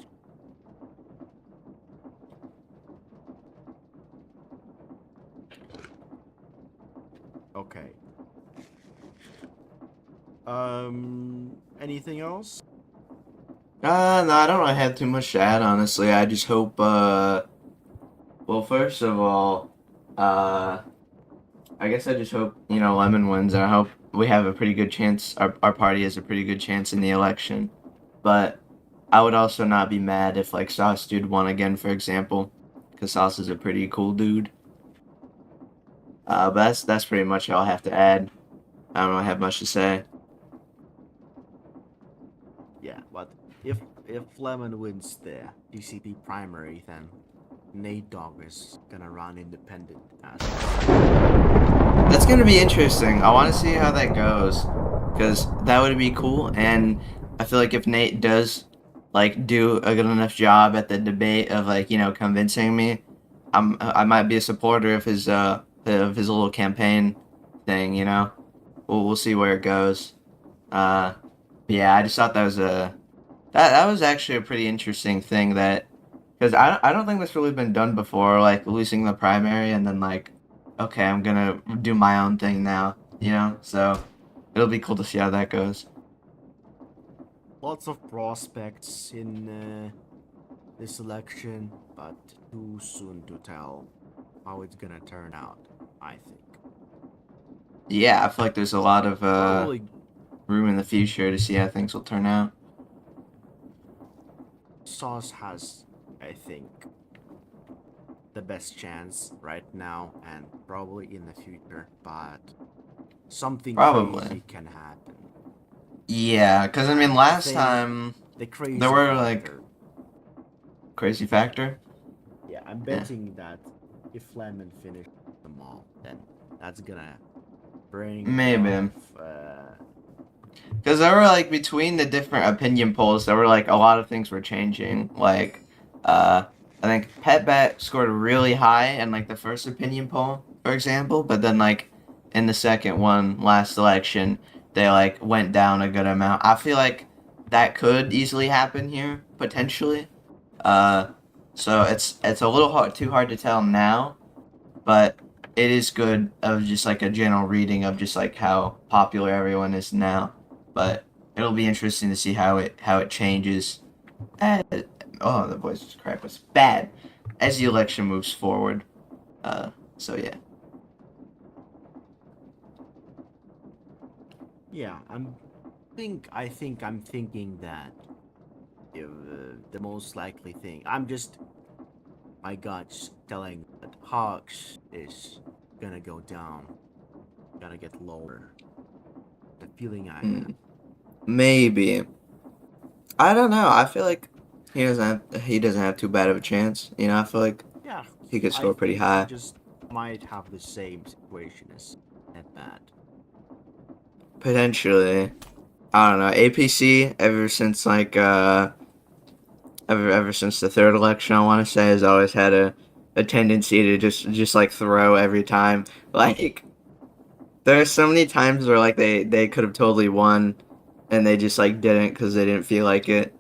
Okay. Anything else? No, I don't really have too much to add, honestly. I just hope, well, first of all, I guess I just hope, Lemon wins. I hope we have a pretty good chance, our party has a pretty good chance in the election. But I would also not be mad if, like, Sauce Dude won again, for example, because Sauce is a pretty cool dude. But that's pretty much all I have to add. I don't really have much to say. Yeah, but if Lemon wins the DCP primary, then Nate Dogg is gonna run independent. That's gonna be interesting. I want to see how that goes, because that would be cool. And I feel like if Nate does, like, do a good enough job at the debate of like convincing me, I might be a supporter of his little campaign thing. We'll see where it goes. Yeah, I just thought that was that was actually a pretty interesting thing that, because I don't think that's really been done before, like losing the primary and then like, okay, I'm gonna do my own thing now, so it'll be cool to see how that goes. Lots of prospects in this election, but too soon to tell how it's gonna turn out, I think. Yeah, I feel like there's a lot of Probably room in the future to see how things will turn out. Sauce has, I think, the best chance right now and probably in the future, but something Probably. crazy can happen. Yeah, because I mean last Think- time The crazy There were, like- factor. crazy factor. Yeah, I'm betting that if Lemon finishes them all, then that's gonna bring a Maybe. lot of, Because there were like between the different opinion polls, there were like a lot of things were changing. Like, I think Petbat scored really high in like the first opinion poll, for example, but then like in the second one last election, they like went down a good amount. I feel like that could easily happen here potentially. So it's a little too hard to tell now, but it is good of just like a general reading of just like how popular everyone is now. But it'll be interesting to see how it changes. Oh, the voice crack was bad as the election moves forward. So yeah. yeah, I'm think I'm thinking that the most likely thing. I'm just my gut's telling that Hawks is gonna go down, gonna get lower. The feeling I Hmm. have. Maybe. I don't know. I feel like he doesn't have too bad of a chance. You know, I feel like Yeah, he could I score pretty think he high. just might have the same situation as Bat. Potentially. I don't know. APC ever since ever since the third election, I want to say, has always had a tendency to just like throw every time. Like there are so many times where like they could have totally won, and they just like didn't because they didn't feel like it.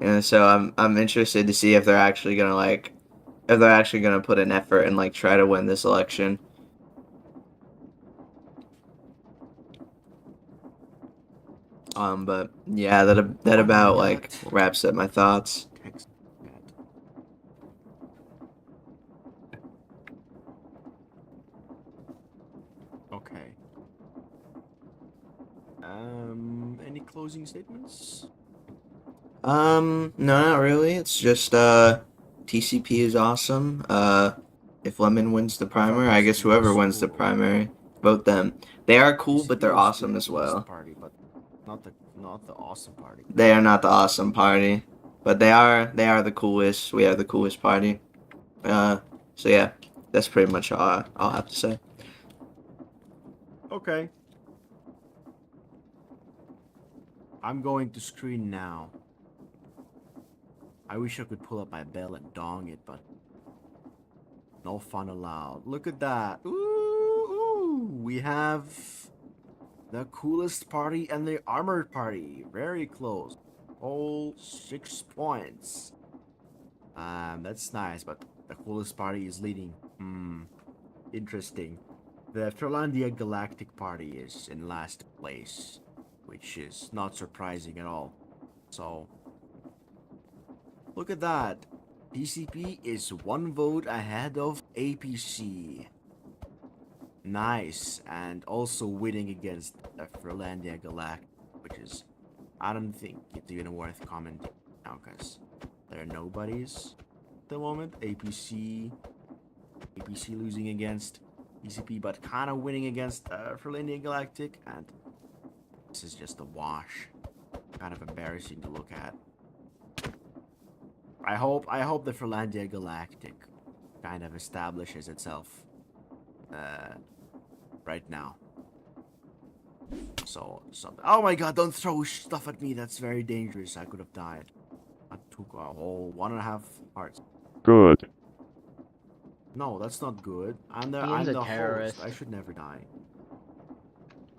And so I'm interested to see if they're actually gonna put an effort and like try to win this election. But yeah, that about like wraps up my thoughts. Text Bat. Okay. Any closing statements? No, not really. It's just TCP is awesome. If Lemon wins the primary, I guess whoever wins the primary, vote them. They are cool, but TCP they're is awesome the as coolest well. Party, but not the awesome party. They are not the awesome party, but they are the coolest. We are the coolest party. So yeah, that's pretty much all I'll have to say. Okay. I'm going to screen now. I wish I could pull up my bell and dong it, but no fun allowed. Look at that. Ooh, we have the coolest party and the armored party. Very close. All 6 points. That's nice, but the coolest party is leading. Interesting. The Ferlandia Galactic Party is in last place, which is not surprising at all. So, look at that. PCP is 1 vote ahead of APC. Nice, and also winning against the Ferlandia Galactic, which is, I don't think it's even worth commenting now, because there are nobodies at the moment. APC losing against PCP, but kind of winning against Ferlandia Galactic, and this is just a wash. Kind of embarrassing to look at. I hope the Ferlandia Galactic kind of establishes itself right now. So oh my god, don't throw stuff at me. That's very dangerous. I could have died. I took a whole 1.5 hearts. Good. No, that's not good. I'm Ian's a the terrorist. host. I should never die.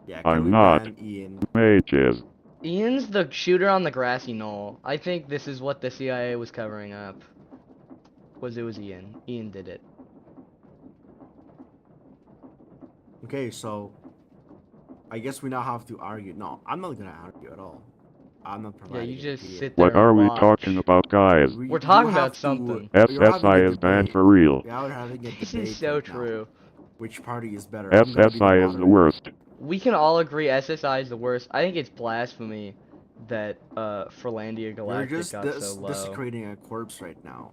Yeah, I'm can we not. ban Ian? Mages. Ian's the shooter on the grassy knoll. I think this is what the CIA was covering up. It was Ian. Ian did it. Okay, so I guess we now have to argue. No, I'm not gonna argue at all. I'm not Yeah, providing. you an just opinion. sit there What and are we watch. talking about, guys? We- We're you talking have about to- something. you're having a SSI is banned debate. for real. We are having a This debate is so right now. true. Which party is better? I'm gonna be SSI is the moderator. worst. We can all agree SSI is the worst. I think it's blasphemy that Ferlandia We're Galactic just got so low. desecrating a corpse right now.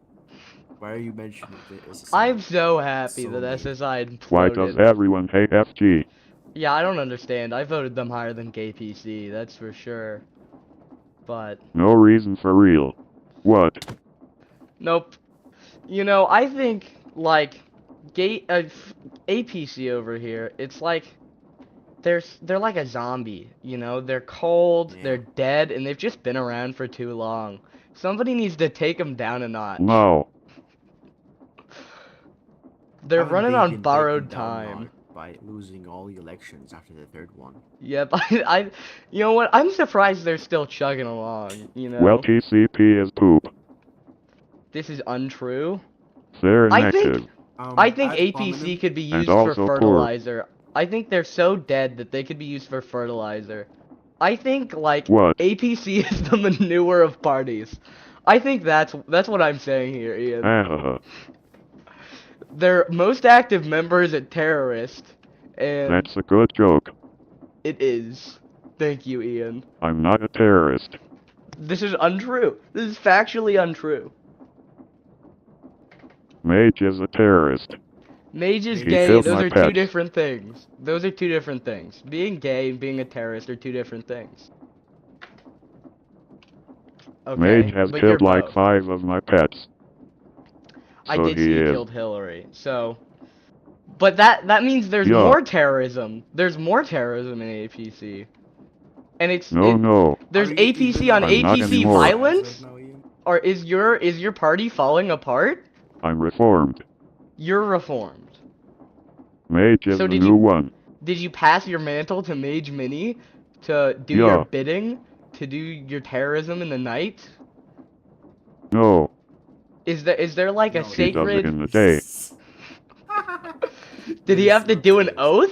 Why are you mentioning this? I'm so happy So that mean. SSI imploded. Why does everyone hate FG? Yeah, I don't understand. I voted them higher than KPC, that's for sure. But No reason for real. What? nope. You know, I think like APC over here, it's like they're like a zombie, you know? They're cold, Yeah. they're dead, and they've just been around for too long. Somebody needs to take them down a notch. No. They're Haven't running they on been borrowed taken down time. by losing all the elections after the third one? Yep, you know what? I'm surprised they're still chugging along, you know? Well, TCP is poop. This is untrue. They're I think- negative. I think ad APC hominem- could be And used for also poor. fertilizer. I think they're so dead that they could be used for fertilizer. I think like What? APC is the manure of parties. I think that's what I'm saying here, Ian. Ahaha. Their most active member is a terrorist, and That's a good joke. it is. Thank you, Ian. I'm not a terrorist. This is untrue. This is factually untrue. Mage is a terrorist. Mage is He gay. killed Those my are two pets. different things. Those are two different things. Being gay and being a terrorist are two different things. Okay, Mage has but you're killed like both. 5 of my pets. I So did see he you is. killed Hillary. So, but that means there's Yeah. more terrorism. There's more terrorism in APC, and it's No. there's Are you APC even on I'm not APC anymore. violence. Right now, Ian? Or is your party falling apart? I'm reformed. You're reformed. Mage is So the did new you- one. Did you pass your mantle to Mage Mini to do Yeah. your bidding, to do your terrorism in the night? No, Is there like a No, he he does it sacred? in the day. Did he That have is to not do an terrorist.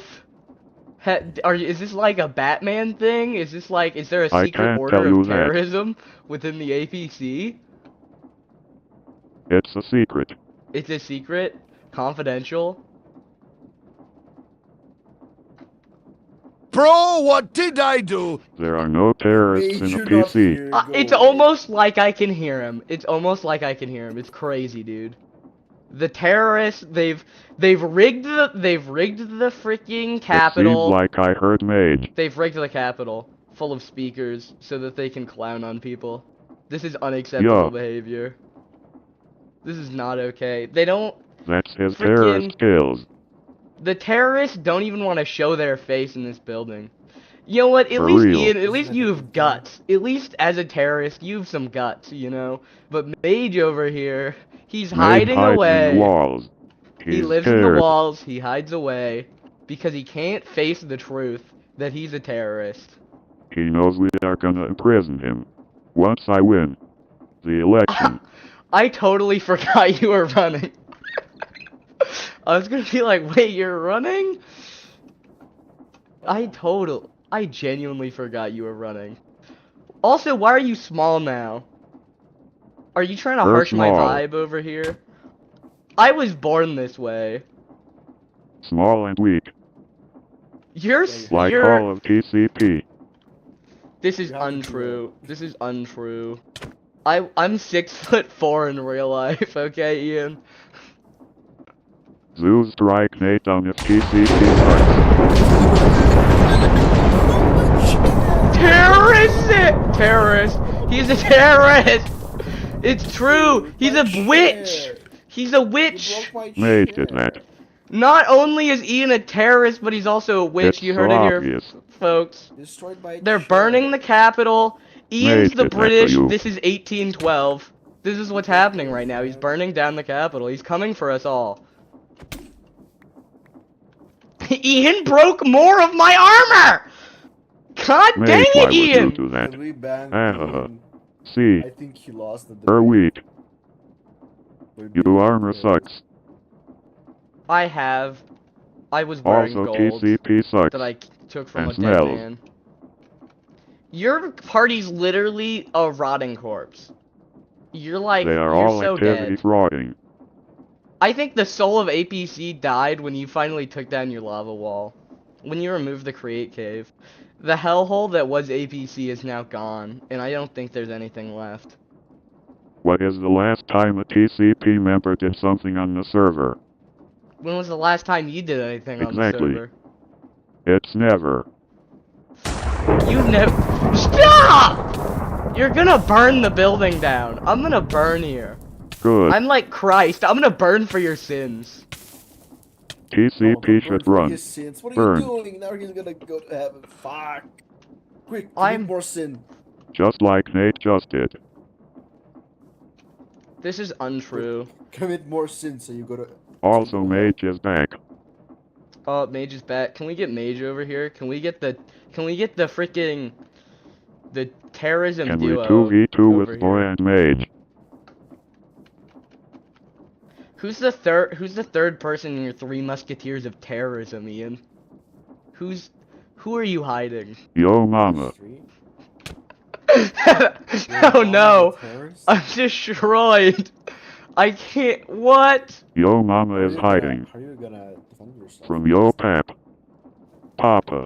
oath? Is this like a Batman thing? Is there a I secret can't order tell you of that. terrorism within the APC? It's a secret. It's a secret, confidential. Bro, what did I do? There are no terrorists in Mage, a you're not PC. here, go It's away. almost like I can hear him. It's almost like I can hear him. It's crazy, dude. The terrorists, they've rigged the freaking It Capitol. seems like I heard Mage. They've rigged the Capitol full of speakers so that they can clown on people. This is unacceptable Yeah. behavior. This is not okay. They don't. That's his Frickin- terrorist skills. The terrorists don't even want to show their face in this building. You know what? At For least real. Ian, at least you have guts. At least as a terrorist, you have some guts, you know. But Mage over here, he's Mage hiding hides away. in the walls. He's He lives scared. in the walls. He hides away because he can't face the truth that he's a terrorist. He knows we are gonna imprison him. Once I win the election. I totally forgot you were running. I was gonna be like, wait, you're running? I genuinely forgot you were running. Also, why are you small now? Are you trying to You're harsh my small. vibe over here? I was born this way. Small and weak. Like you're all of TCP. This is You have to do untrue. This is untrue. I'm 6'4" in real life, okay, Ian? Zeus strike Nate down if TCP strikes. Terrorist! He's a terrorist! It's true! He's a witch! He's a witch! Mage did that. Not only is Ian a terrorist, but he's also a witch. It's You heard so it here, obvious. folks. Destroyed by a They're chair. burning the Capitol. Ian's Mage the did that to British. you. This is 1812. This is what's happening right now. He's burning down the Capitol. He's coming for us all. Ian broke more of my armor! God Mage, dang why it, would you Ian! do that? When we banned Ah, Ian, See, I think he lost the you're debate. weak. We're Your being armor terrorists. sucks. I was wearing Also, gold TCP sucks. that I took from and a dead smells. man. Your party's literally a rotting corpse. You're like, They are you're all so activity dead. frauding. I think the soul of APC died when you finally took down your lava wall. When you removed the create cave. The hellhole that was APC is now gone, and I don't think there's anything left. What is the last time a TCP member did something on the server? When was the last time you did anything on the Exactly. server? It's never. You never. Stop! You're gonna burn the building down. I'm gonna burn here. Good. I'm like Christ. I'm gonna burn for your sins. TCP Oh, burn should for run. his sins. What are Burn. you doing? Now he's gonna go to heaven. Fuck. Quick, I'm- commit more sin. Just like Nate just did. This is untrue. Commit more sin so you go to. Also, Mage is back. Oh, Mage is back. Can we get Mage over here? Can we get the freaking the terrorism Can we duo 2v2 over with Boy here? and Mage? Who's the third person in your Three Musketeers of terrorism, Ian? Who are you hiding? Yo mama. Street? Oh no! Terrorist? I'm destroyed. I can't. What? Yo mama How is you gonna- hiding. How are you gonna defend yourself? From Yo Pap. Papa.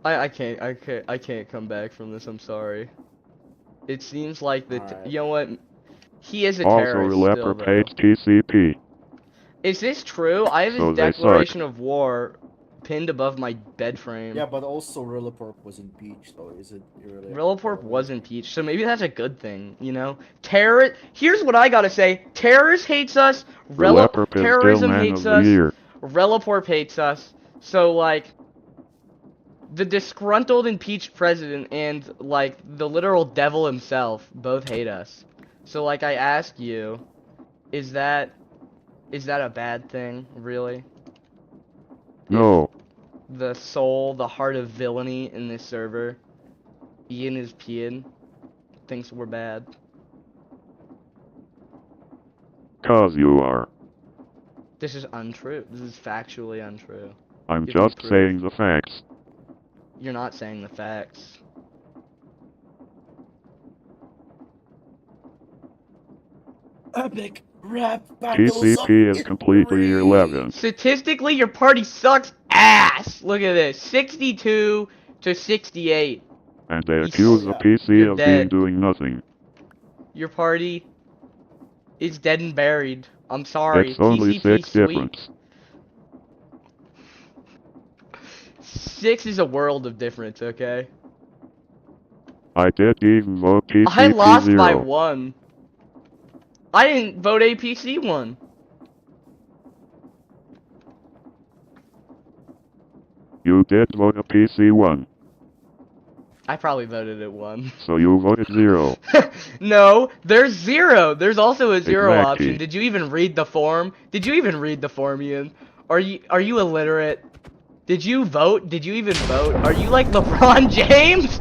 I can't come back from this. I'm sorry. It seems like Alright. you know what? He is a Also, terrorist still, Releper though. hates TCP. Is this true? I have his So they suck. declaration of war pinned above my bed frame. Yeah, but also Rilliporp was impeached, though. Is it really? Rilliporp was impeached, so maybe that's a good thing, you know? Here's what I gotta say. Terrorist hates us. Releper is still Terrorism man hates of the us. year. Reliporp hates us. So, like, the disgruntled impeached president and, like, the literal devil himself both hate us. So, like, I ask you, is that a bad thing, really? No. The soul, the heart of villainy in this server, Ian is peeing, thinks we're bad. 'Cause you are. This is untrue. This is factually untrue. I'm Give me just proof. saying the facts. You're not saying the facts. Epic rap battles of TCP is completely irrelevant. Statistically, your party sucks ass. Look at this. 62 to 68. And they You accuse the suck. PC You're of dead. being doing nothing. Your party is dead and buried. I'm sorry. It's only TCP 6 sweet. difference. 6 is a world of difference, okay? I did even vote TCP I lost 0. by 1. I didn't vote APC 1. You did vote a PC 1, I probably voted at 1. so you voted 0. No, there's 0. There's also a 0 Exactly. option. Did you even read the form? Did you even read the form, Ian? Are you illiterate? Did you vote? Did you even vote? Are you like LeBron James?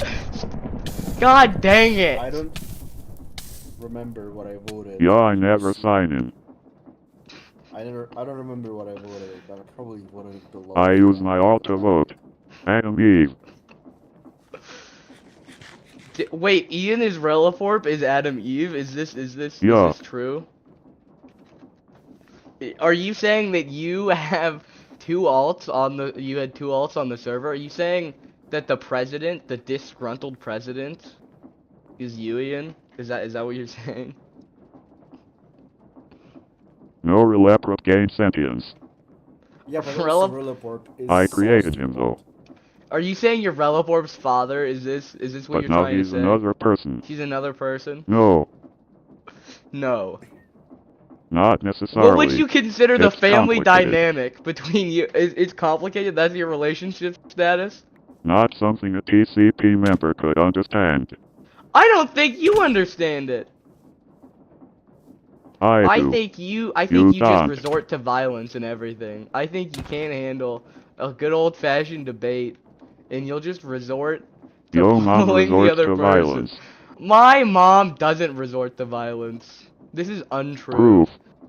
God dang it. I don't remember what I voted. Yeah, I never sign in. I don't remember what I voted, but I probably voted below. I use my alt to vote. Adam Eve. Wait, Ian is Reliforp is Adam Eve? Is this Yeah. is this true? Are you saying that you have you had 2 alts on the server? Are you saying that the president, the disgruntled president, is you, Ian? Is that what you're saying? No Releprop gained sentience. Yeah, but Rel- also Rilliporp is. I created Sauce's him though. fault. Are you saying you're Reliporp's father? Is this what But you're now trying he's to say? another person. He's another person? No, No. not necessarily. What would you consider the It's family complicated. dynamic between you? It's complicated? That's your relationship status? Not something a TCP member could understand. I don't think you understand it. I do. I think you You just don't. resort to violence and everything. I think you can't handle a good old-fashioned debate, and you'll just resort to Your mom bullying the resorts other to person. violence. My mom doesn't resort to violence. This is untrue. Proof.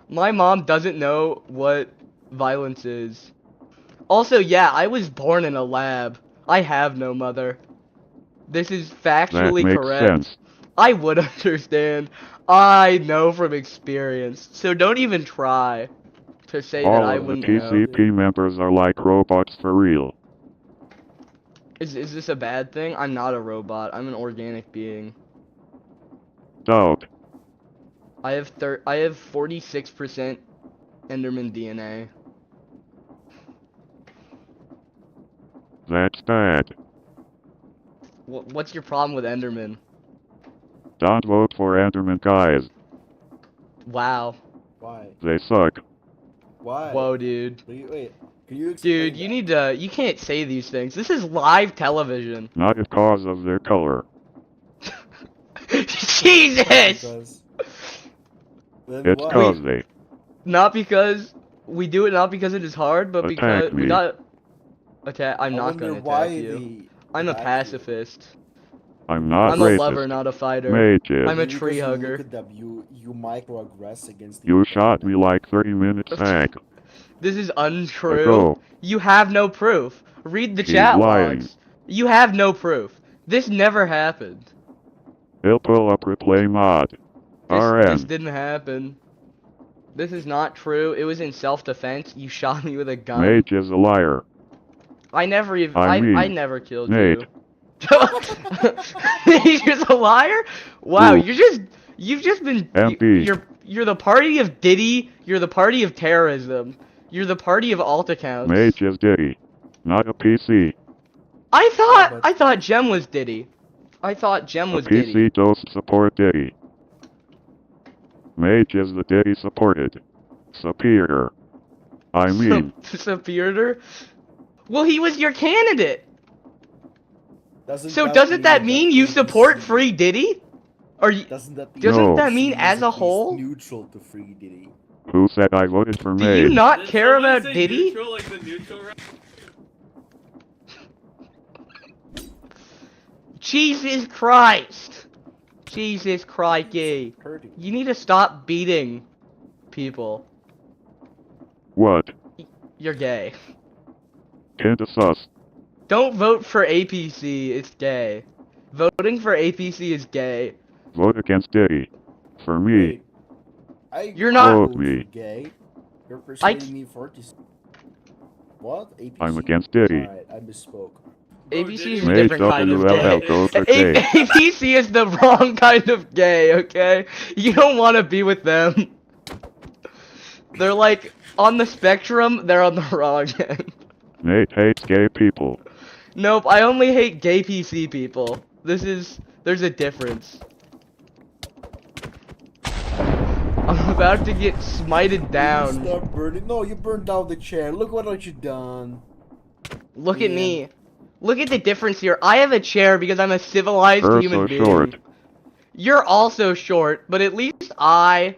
My mom doesn't know what violence is. Also, yeah, I was born in a lab. I have no mother. This is That factually makes correct. sense. I would understand. I know from experience. So don't even try to say that All I of the wouldn't know. TCP members are like robots for real. Is this a bad thing? I'm not a robot. I'm an organic being. Doubt. I have 46% Enderman DNA. That's bad. What's your problem with Enderman? Don't vote for Enderman guys. Wow. Why? They suck. Why? Whoa, dude. Wait. Can you explain Dude, you can't say these things. This is live television. Not because of their color. Jesus! Because. Then It's why? cause they. Not because we do it, not because it is hard, but because Attack we me. got. Okay, I'm I not wonder gonna why attack you. they I'm a attack you. pacifist. I'm not I'm racist. a lover, not a fighter. Mages. I'm a Because tree you hugger. Look at them. You microaggress against the. You shot me like 30 minutes back. This is untrue. Ago. You have no proof. Read the He's chat lying. logs. You have no proof. This never happened. He'll pull up replay mod. This RN. didn't happen. This is not true. It was in self-defense. You shot me with a gun. Mage is a liar. I never even. I mean, I never killed Nate. you. He's just a liar. Wow, Who? you've just been. MP. You're the party of Diddy. You're the party of terrorism. You're the party of alt accounts. Mage is Diddy, not a PC. I thought Gem was Diddy. I thought Gem A was PC Diddy. does support Diddy. Mage is the Diddy supported. Superior. I mean, Superior. Well, he was your candidate. Doesn't So doesn't that mean you support Free Diddy? Or you, Doesn't that mean doesn't No. that mean he's as a at least whole? neutral to Free Diddy? who said I voted for Do you Mage? not Did care someone about say Diddy? Neutral, like the neutral route? Jesus Christ! Jesus Crikey! Hurting. You need to stop beating people. What? You're gay. Kinda sus. Don't vote for APC. It's gay. Voting for APC is gay. Vote against Diddy. For me. Wait, You're not- Vote me. gay. You're persuading me for this. What? APC? I'm against Diddy. Alright, I misspoke. APC is a Mage different kind of WLL gay. goes for gay. APC is the wrong kind of gay, okay? You don't want to be with them. They're like, on the spectrum, they're on the wrong end. Nate hates gay people. Nope, I only hate gay PC people. There's a difference. I'm about to get smited down. Stop burning. No, you burned down the chair. Look what you done. Look at me. Look at the difference here. I have a chair because I'm a civilized You're human so being. short. You're also short, but at least I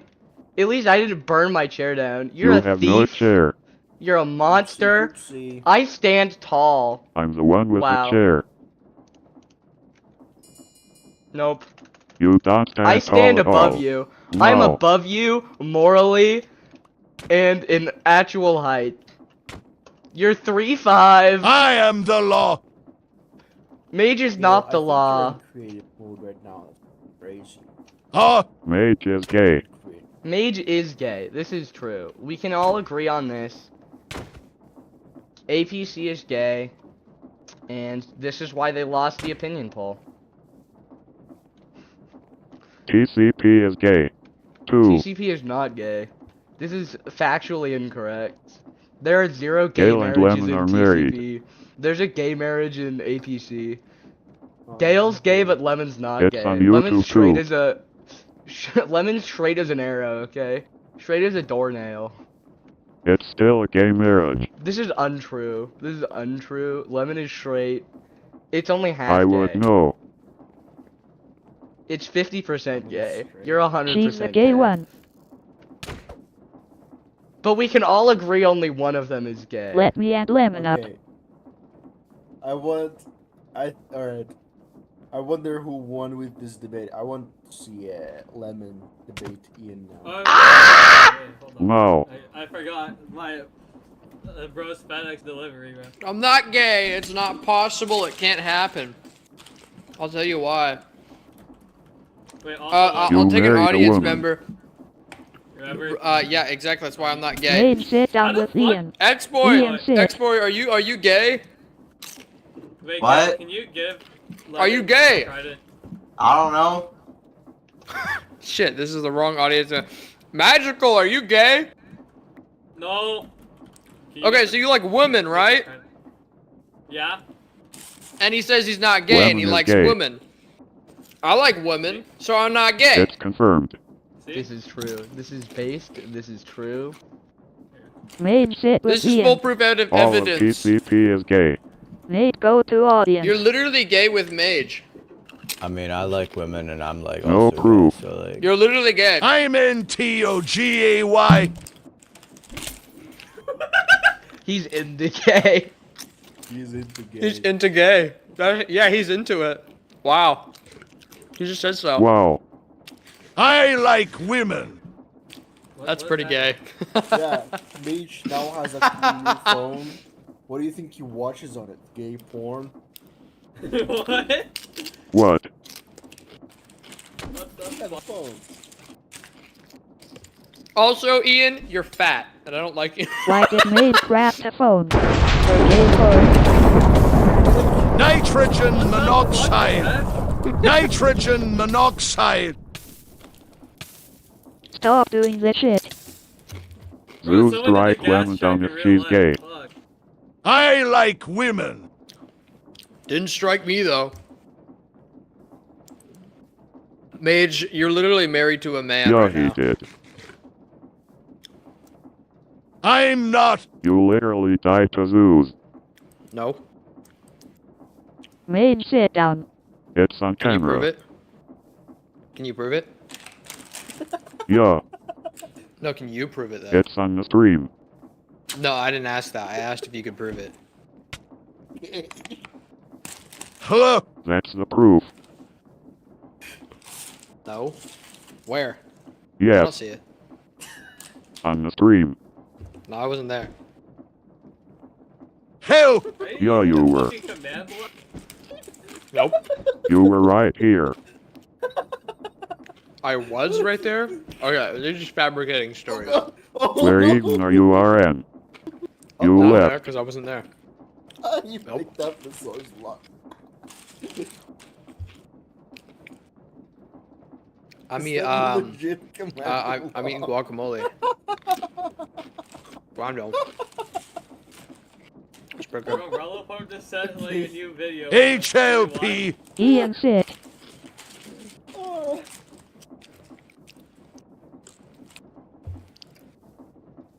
didn't burn my chair down. You're You a have thief. no chair. You're a monster. Oopsie. I stand tall. I'm the one with Wow. the chair. Nope. You don't stand I stand tall at above all. you. I'm No. above you morally and in actual height. You're 3'5". I am the law. Mage is You know, not I the think law. You're in creative mode right now. That's crazy. Huh? Mage is gay. Creative. Mage is gay. This is true. We can all agree on this. APC is gay. And this is why they lost the opinion poll. TCP is gay. 2. TCP is not gay. This is factually incorrect. There are 0 gay Gale and marriages Lemon in are TCP. married. There's a gay marriage in APC. Oh, Gale's gay, but Lemon's not It's gay. on YouTube, Lemon's straight too. as a... Lemon's straight as an arrow, okay? Straight as a doornail. It's still a gay marriage. This is untrue. This is untrue. Lemon is straight. It's only half I gay. would know. It's 50% gay. You're 100% She's the gay one. But we can all agree only one of them is gay. Let me and Lemon up. Okay. Alright. I wonder who won with this debate. I want to see Lemon debate Ian now. Wait, hold on. No. I forgot my bro's FedEx delivery, bro. I'm not gay. It's not possible. It can't happen. I'll tell you why. Wait, also, I'll You take an married a audience woman. member. remember? Yeah, exactly. That's why I'm not gay. Mage, sit down How the with fuck- Ian. X-boy, Ian, sit. X-boy, are you gay? Wait, What? Can you give? Are you gay? Credit? I don't know. Shit, this is the wrong audience. Magical, are you gay? No. Can you Okay, give so you like women, right? credit? Yeah. And he says he's not gay and he Lemon is likes gay. women. I like women, so I'm not gay. It's confirmed. See? This is true. This is based. This is true. Mage, sit with This is Ian. foolproof All of evidence. TCP is gay. Mage, go to audience. You're literally gay with Mage. I mean, I like women, and I'm like No also gay, proof. so like. You're literally gay. I'm NTOGAY. He's into gay. He's into gay. He's into gay. Yeah, he's into it. Wow. He just said so. Wow. I like women. That's pretty gay. Yeah, Mage now has a cool new phone. What do you think he watches on it? Gay porn? What? What? Phone. Also, Ian, you're fat, and I don't like you. Why did Mage grab the phone? For gay porn. Nitrogen monoxide. Nitrogen monoxide. Stop doing this shit. Zeus Someone dry did the gas cleanse check down in if real she's life. gay. Fuck. I like women. Didn't strike me though. Mage, you're literally married to a man Yeah, right he now. did. I'm not. You literally died to Zeus. No. Mage, sit down. It's on Can you prove camera. it? Can you prove it? Yeah, No, can you prove it then? it's on the stream. No, I didn't ask that. I asked if you could prove it. Hello. That's the proof. No. Where? I don't Yes, see it. on the stream. No, I wasn't there. Hell. Yeah, you were. Fucking command block? Nope. You were right here. I was right there? Okay, they're just fabricating stories. Where even are you, RN? You Not there, left. because I wasn't there. You Nope. picked up the source block. I'm Is eating, that legit command I'm eating block? guacamole. Guando. It's pretty good. Bro, Relaport just sent like a new video. HLP. Ian, sit.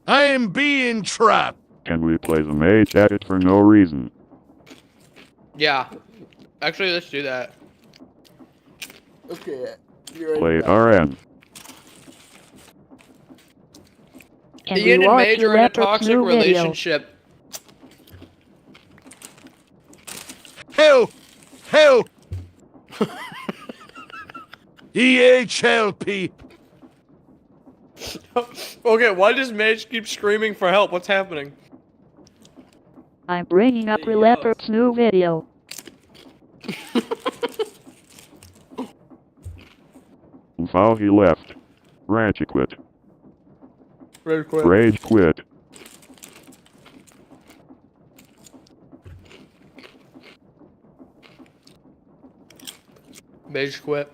I'm being trapped. Can we play the mage edit for no reason? Yeah. Actually, let's do that. Okay. You're Play right. RN. Can we Ian and watch Mage the are in a Leopard's toxic new video? relationship. Hell. Hell. EHLP. Okay, why does Mage keep screaming for help? What's happening? I'm bringing up the Leopard's new video. Wow, he left. Rage quit. Rage quit. Rage quit. Mage quit.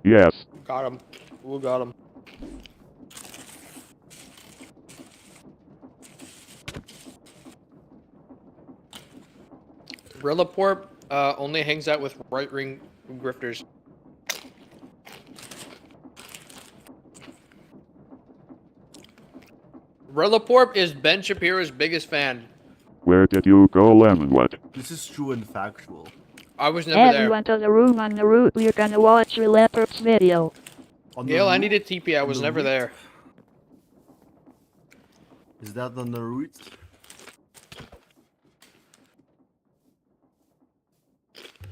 Yes. Got him. We got him. Relaport only hangs out with right-wing grifters. Relaport is Ben Shapiro's biggest fan. Where did you go, Lemonwood? This is true and factual. I was never there. Everyone to the room on the route. We're gonna watch the Leopard's video. On the Gail, I route? needed TP. I On was the never route? there. Is that on the route?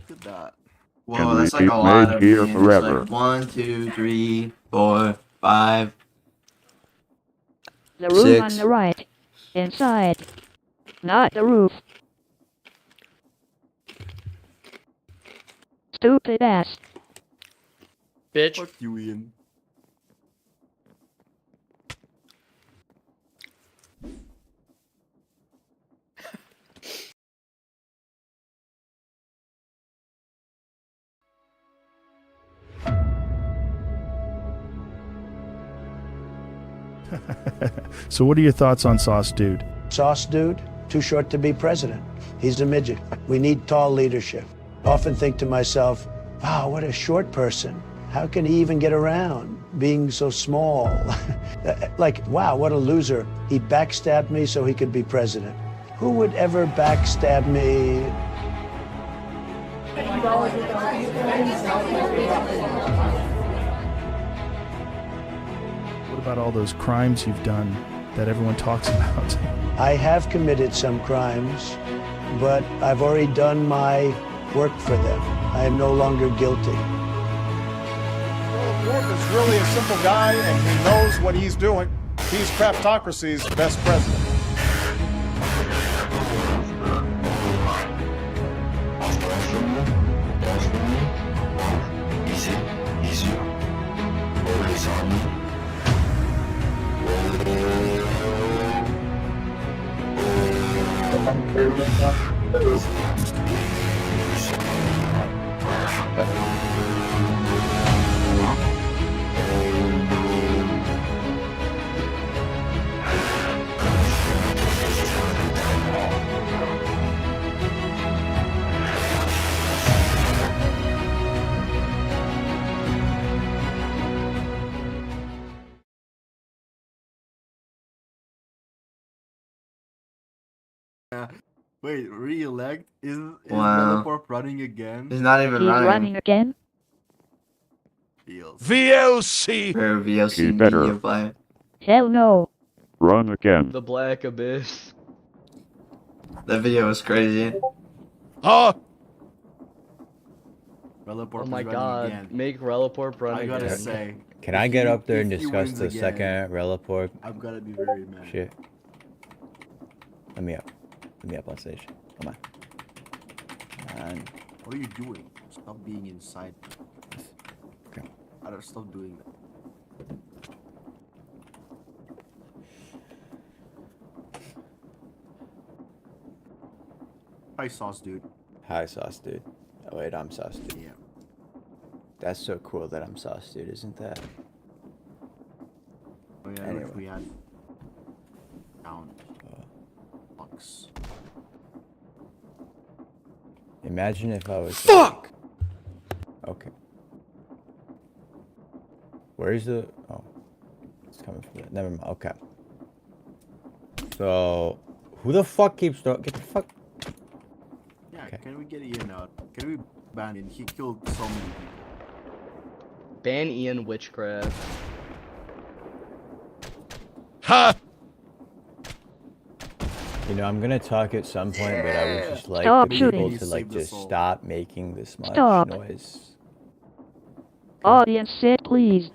Look at that. Whoa, Can we that's like keep a lot Mage of here names. forever? Like 1, 2, 3, 4, 5. The room on 6. the right. Inside. Not the roof. Stupid ass. Bitch. Fuck you, Ian. So what are your thoughts on Sauce Dude? Sauce dude, too short to be president. He's a midget. We need tall leadership. Often think to myself, wow, what a short person. How can he even get around being so small? Like, wow, what a loser. He backstabbed me so he could be president. Who would ever backstab me? What about all those crimes you've done that everyone talks about? I have committed some crimes, but I've already done my work for them. I am no longer guilty. Wolf is really a simple guy, and he knows what he's doing. He's Craftocracy's best president. Easy. Wait, re-elect? Is Wow. Teleporp running again? He's not even He's running. running again. Feels. VOC. For VOC He better. media player. Hell no. Run again. The Black Abyss. That video was crazy. Oh, Teleporp Oh my is running god. again. Make Reliporp run I gotta again. say. Can I if get he- up there and if he discuss wins the again, second Reliporp I'm gonna be very mad. shit? Let me up. Let me up on stage. Come on. And What are you doing? Stop being inside. Okay. I don't stop doing that. Hi, Sauce Dude. hi, Sauce Dude. Oh wait, I'm Sauce Dude. Yeah. That's so cool that I'm Sauce Dude, isn't that? Oh yeah, Anyway. if we had down bucks. Imagine if I was. Fuck! Okay. Where's the? Oh, it's coming from there. Never mind. Okay. So, who the fuck keeps throwing? Get the fuck. Yeah, Okay. can we get Ian out? Can we ban him? He killed so many people. Ban Ian Witchcraft. ha! You know, I'm gonna talk at some point, but I would just like Stop the shooting. people to like Save the just soul. stop making this much Stop. noise. Audience said please.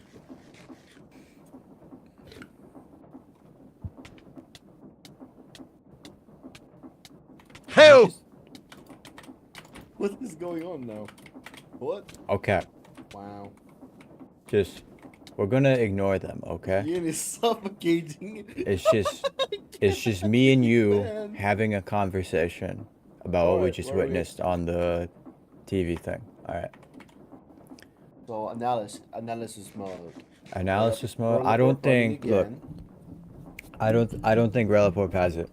Hell! What is going on now? What? Okay, Wow. just we're gonna ignore them. Okay. Ian is suffocating. It's just me and you Man. having a conversation about what we Alright, just what are we- witnessed on the TV thing. All right. So analysis mode. Analysis mode. Roll I the don't report running think. Look, again. I don't think Reliporp has it.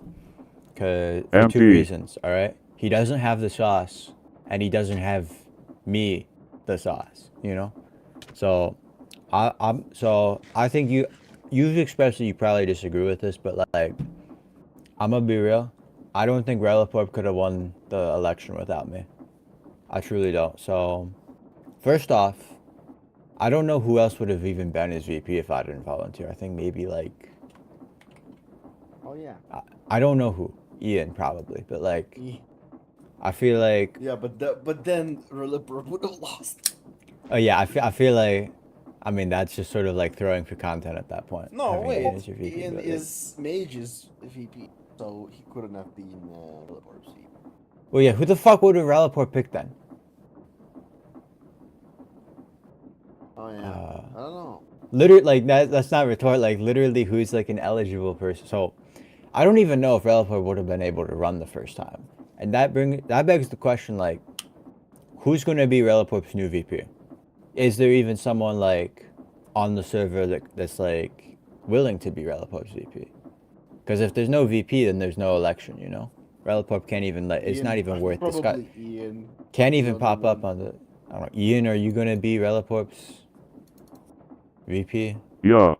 Cause for two Empty. reasons. All right. He doesn't have the sauce, and he doesn't have me, the sauce. You know. So, I think you've expressed that you probably disagree with this, but like, I'm gonna be real. I don't think Reliporp could have won the election without me. I truly don't. So, first off, I don't know who else would have even been his VP if I didn't volunteer. I think maybe like Oh yeah. I don't know who. Ian probably, but like Yeah, I feel like but then Reliporp would have lost. oh yeah, I feel like I mean that's just sort of like throwing for content at that point. No, having wait. Ian as your VP, Ian but, like- is Mage's VP, so he couldn't have been Reliporp's VP. Well yeah, who the fuck would have Reliporp picked then? Oh yeah. I don't know. Literally, like that's not retort. Like literally, who's like an eligible person? So, I don't even know if Reliporp would have been able to run the first time, and that begs the question like, who's going to be Reliporp's new VP? Is there even someone like on the server that's like willing to be Reliporp's VP? Because if there's no VP, then there's no election. You know, Reliporp can't even like it's Ian- not even worth discussing. Probably Ian. Can't even No, pop no, up on the. I don't know. Ian, are you going to be Reliporp's VP? Yeah,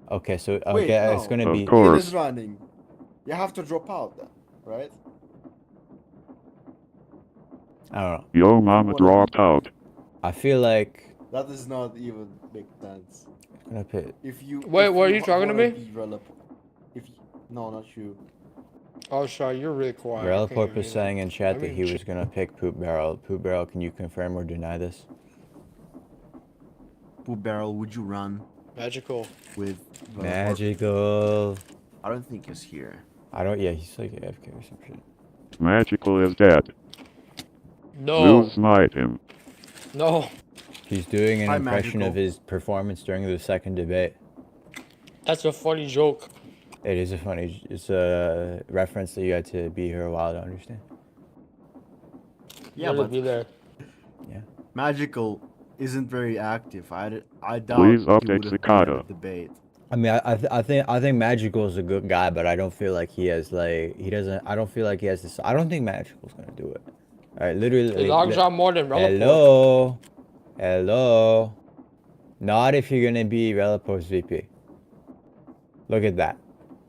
Okay, so okay, Wait, it's no. gonna Of be. Ian course. is running. You have to drop out then, right? I don't know. yo mama dropped out. I feel like That does not even make sense. I'm gonna put. If you Wait, if what are you talking to wanna me? be Reliporp, no, not you. Oh, Shaw, you're really quiet. I can't Reliporp hear is you. saying in chat I that mean, he was gonna pick Poop Barrel. Poop Barrel, can you confirm or deny this? Poop Barrel, would you run Magical. with Reliporp? Magical. I don't think he's here. I don't. Yeah, he's like AFK or some shit. Magical is dead. No. We'll smite him. No. He's doing an Hi, impression of Magical. his performance during the second debate. That's a funny joke. It is a funny. It's a reference that you had to be here a while to understand. Yeah, Gotta but be there. Magical isn't very active. I doubt Please he update would have been Cicada. at the debate. I mean, I think Magical's a good guy, but I don't feel like he has like he doesn't. I don't feel like he has this. I don't think Magical's gonna do it. All right, literally. He logs on more than Relaport. Hello, hello. Not if you're gonna be Relaport's VP. Look at that.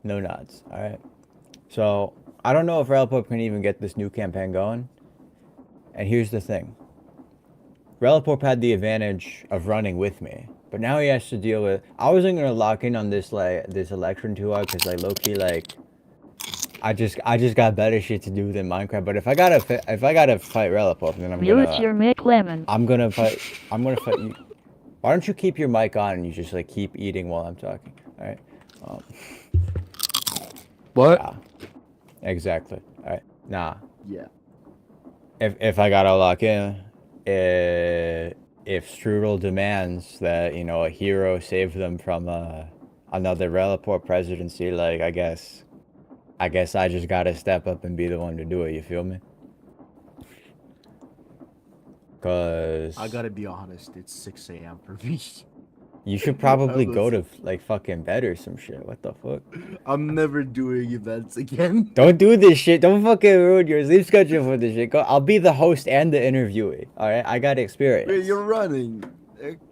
No nods. All right. So I don't know if Relaport can even get this new campaign going. And here's the thing. Relaport had the advantage of running with me, but now he has to deal with. I wasn't gonna lock in on this this election too hard because like low key like. I just got better shit to do than Minecraft. But if I gotta fight Relaport, then I'm Mute gonna. your mic, Lemon. I'm gonna fight you. Why don't you keep your mic on and you just like keep eating while I'm talking? All right. What? Yeah, exactly. All right. Nah. Yeah. If I gotta lock in, if Strudel demands that a hero save them from another Relaport presidency, like I guess I just gotta step up and be the one to do it. You feel me? Cause I gotta be honest, it's 6 a.m. for me. you should probably go to like fucking bed or some shit. What the fuck? I'm never doing events again. Don't do this shit. Don't fucking ruin your sleep schedule for this shit. Go. I'll be the host and the interviewee. All right. I got experience. Wait, you're running.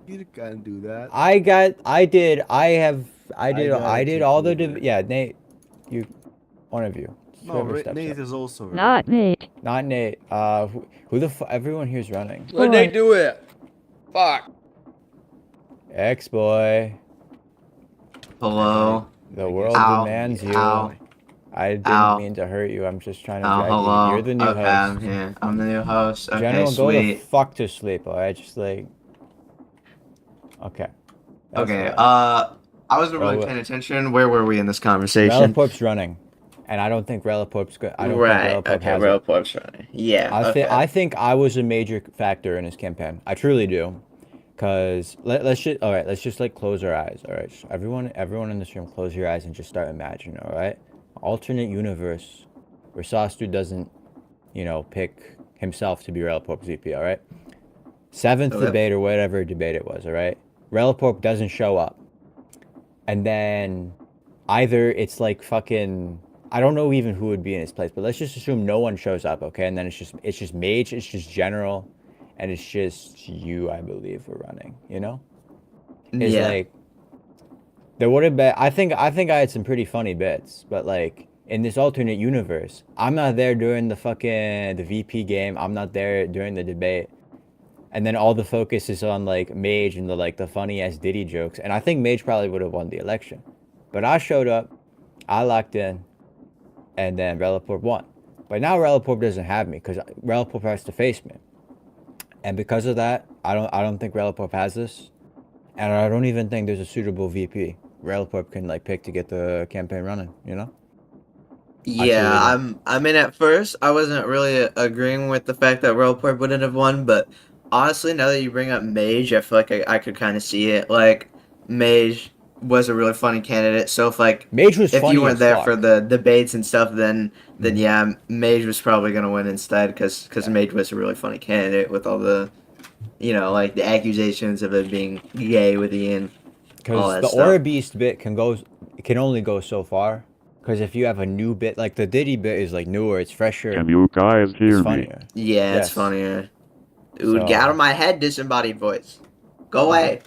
You can't do that. I did all the do it. yeah, Nate, one of you. No, Whoever steps Nate up. is also running. Not Nate. Not Nate. Who the everyone here's running. Let Nate do it. Fuck. X-boy. Hello. The world Ow. demands you. Ow. I didn't Ow. mean to hurt you. I'm just trying to Oh, drag hello. you. You're the new okay, I'm host. here. I'm the new host. Okay, General, go the sweet. fuck to sleep. All right, just like. Okay. That's Okay, all. I wasn't really Oh, paying attention. Where were we in this conversation? Relaport's running, and I don't think Relaport's good. I don't Right. think Relaport Okay, has it. Relaport's running. Yeah. I think I was a major factor in his campaign. I truly do. Cause let's just like close our eyes. All right, so everyone in this room, close your eyes and just start imagining. All right, alternate universe where Sostu doesn't, pick himself to be Relaport's VP. All right, seventh Okay. debate or whatever debate it was. All right, Relaport doesn't show up, and then either it's like fucking. I don't know even who would be in his place, but let's just assume no one shows up, okay? And then it's just Mage, it's just General, and it's just you, I believe, we're running. It's Yeah. like there would have been. I think I had some pretty funny bits, but like in this alternate universe, I'm not there during the VP game. I'm not there during the debate, and then all the focus is on like Mage and the funny ass Diddy jokes. And I think Mage probably would have won the election, but I showed up, I locked in. And then Relaport won. But now Relaport doesn't have me because Relaport has to face me. And because of that, I don't think Relaport has this. And I don't even think there's a suitable VP Relaport can pick to get the campaign running, Yeah, I mean, at first, I wasn't really agreeing with the fact that Relaport wouldn't have won, but honestly, now that you bring up Mage, I feel like I could kind of see it. Like, Mage was a really funny candidate, so Mage was if funny you weren't as there fuck. for the debates and stuff, then yeah, Mage was probably gonna win instead, because Mage was a really funny candidate with all the, the accusations of it being gay with Ian. Because the Aura Beast bit can only go so far. Because if you have a new bit, like the Diddy bit is newer, it's fresher. Can you guys hear it's me? funnier. Yeah, it's Yes. funnier. Dude, So- get out of my head, disembodied voice. Go away.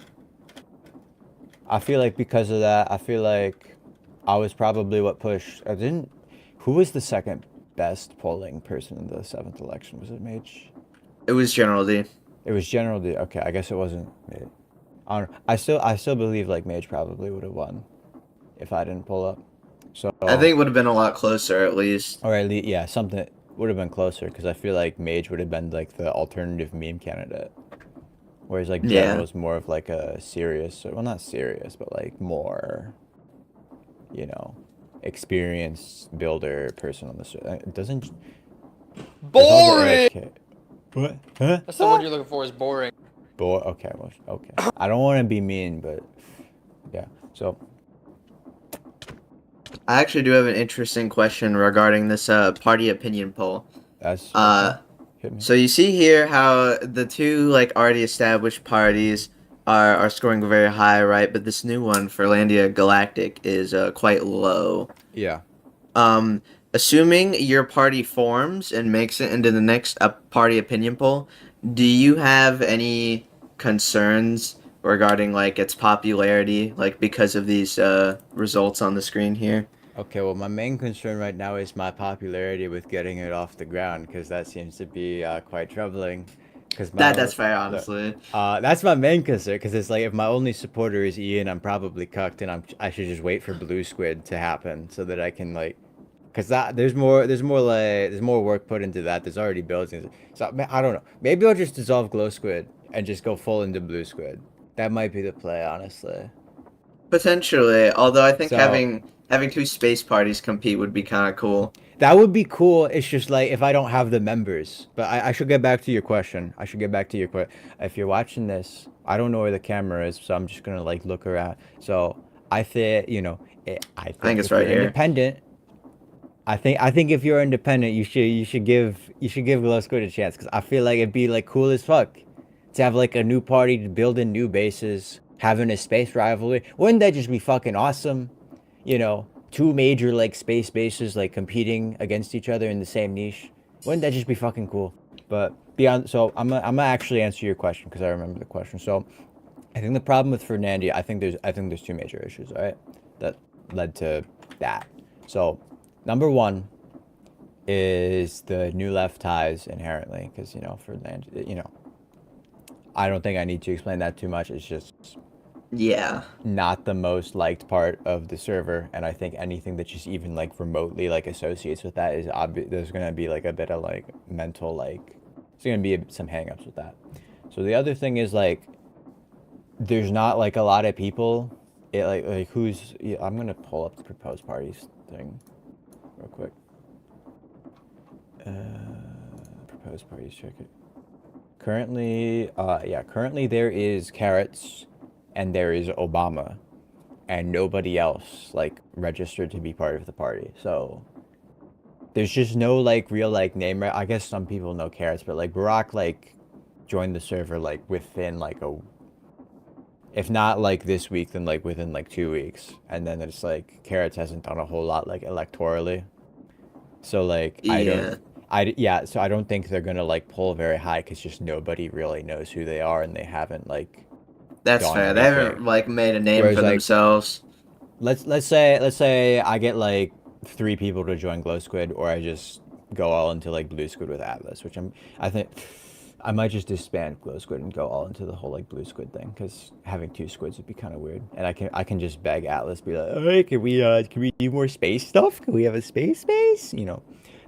I feel like because of that, I feel like I was probably what pushed. Who was the second best polling person in the 7th election? Was it Mage? It was General D. It was General D. Okay, I guess it wasn't Mage. I don't know. I still believe Mage probably would have won if I didn't pull up. So I think it would have been a lot closer, at least. or at least yeah, something would have been closer because I feel like Mage would have been the alternative meme candidate. Whereas Yeah. General is more of a serious, well not serious, but more, experienced builder person on the it doesn't. Boring. What? Huh? That's the word you're looking for. Is boring. Okay, well, okay. I don't want to be mean, but yeah. So I actually do have an interesting question regarding this party opinion poll. that's Hit me. So you see here how the two like already established parties are scoring very high, right? But this new one, Furlandia Galactic, is quite low. Yeah. Assuming your party forms and makes it into the next party opinion poll, do you have any concerns regarding like its popularity, like because of these results on the screen here? Okay, well, my main concern right now is my popularity with getting it off the ground, because that seems to be quite troubling. Because That's fair, honestly. that's my main concern, because it's like if my only supporter is Ian, I'm probably cucked, and I should just wait for Blue Squid to happen so that I can like, because there's more work put into that. There's already buildings, so I don't know. Maybe I'll just dissolve Glow Squid and just go full into Blue Squid. That might be the play, honestly. Potentially, although I think So- having two space parties compete would be kind of cool. That would be cool. It's just like if I don't have the members. But I should get back to your question. If you're watching this, I don't know where the camera is, so I'm just gonna like look around. So I think I think it's if you're right here. Independent. I think if you're independent, you should give Glow Squid a chance, because I feel like it'd be like cool as fuck to have like a new party to build in new bases, having a space rivalry. Wouldn't that just be fucking awesome? You know, two major like space bases like competing against each other in the same niche. Wouldn't that just be fucking cool? But beyond, so I'm gonna actually answer your question, because I remember the question. So I think the problem with Fernandia, I think there's two major issues, all right, that led to that. So number one is the new left ties inherently, because Fernandia, I don't think I need to explain that too much. It's just Yeah. not the most liked part of the server, and I think anything that just even like remotely like associates with that is obvious. There's gonna be like a bit of like mental like there's gonna be some hangups with that. So the other thing is like there's not like a lot of people. I'm gonna pull up the proposed parties thing real quick. Proposed parties, check it. Currently there is Carrots and there is Obama, and nobody else like registered to be part of the party. So there's just no like real like name. I guess some people know Carrots, but like Barack like joined the server like within like if not like this week, then like within like 2 weeks, and then it's like Carrots hasn't done a whole lot like electorally. So like so I don't think they're gonna like pull very high, because just nobody really knows who they are, and they haven't like. That's done fair. They anything. haven't like made a name Whereas, for like, themselves. Let's say I get like 3 people to join Glow Squid, or I just go all into like Blue Squid with Atlas, which I think I might just disband Glow Squid and go all into the whole like Blue Squid thing, because having 2 squids would be kind of weird, and I can just beg Atlas, be like, hey, can we do more space stuff? Can we have a space base?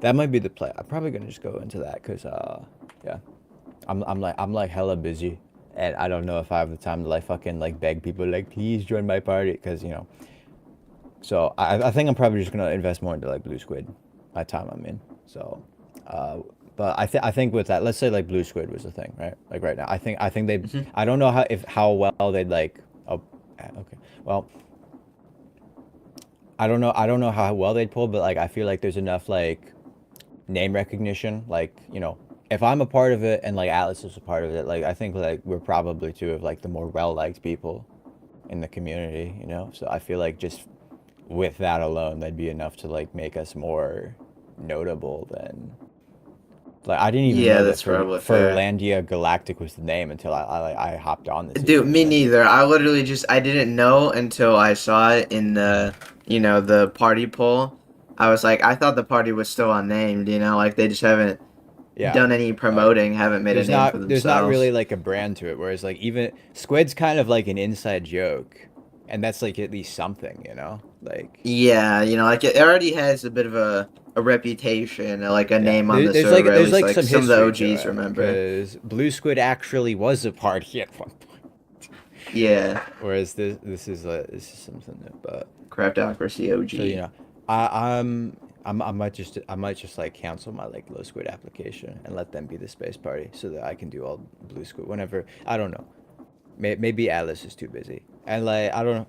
That might be the play. I'm probably gonna just go into that, because yeah, I'm like hella busy, and I don't know if I have the time to like fucking like beg people like please join my party, because so I think I'm probably just gonna invest more into like Blue Squid by the time I'm in. So but I think with that, let's say like Blue Squid was a thing, right? Like right now, I think they I don't know how well they'd like okay, well, I don't know how well they'd pull, but like I feel like there's enough like name recognition, like if I'm a part of it and like Atlas is a part of it, like I think like we're probably 2 of like the more well-liked people in the community, so I feel like just with that alone, that'd be enough to like make us more notable than like I didn't even know that's that probably fair. Furlandia Galactic was the name until I hopped on this. Dude, me neither. I literally I didn't know until I saw it in the the party poll. I was like, I thought the party was still unnamed, like they just haven't done any promoting, haven't made a name for themselves. There's not really like a brand to it, whereas like even Squid's kind of like an inside joke, and that's like at least something, like yeah, like it already has a bit of a reputation, like a name on the server. There's like some some of the history OGs to it, remember. because Blue Squid actually was a party at one point. Yeah. Whereas this is something new, but Craftocracy OG. So I might just like cancel my like Glow Squid application and let them be the space party, so that I can do all Blue Squid whenever. I don't know. Maybe Atlas is too busy, and like I don't know.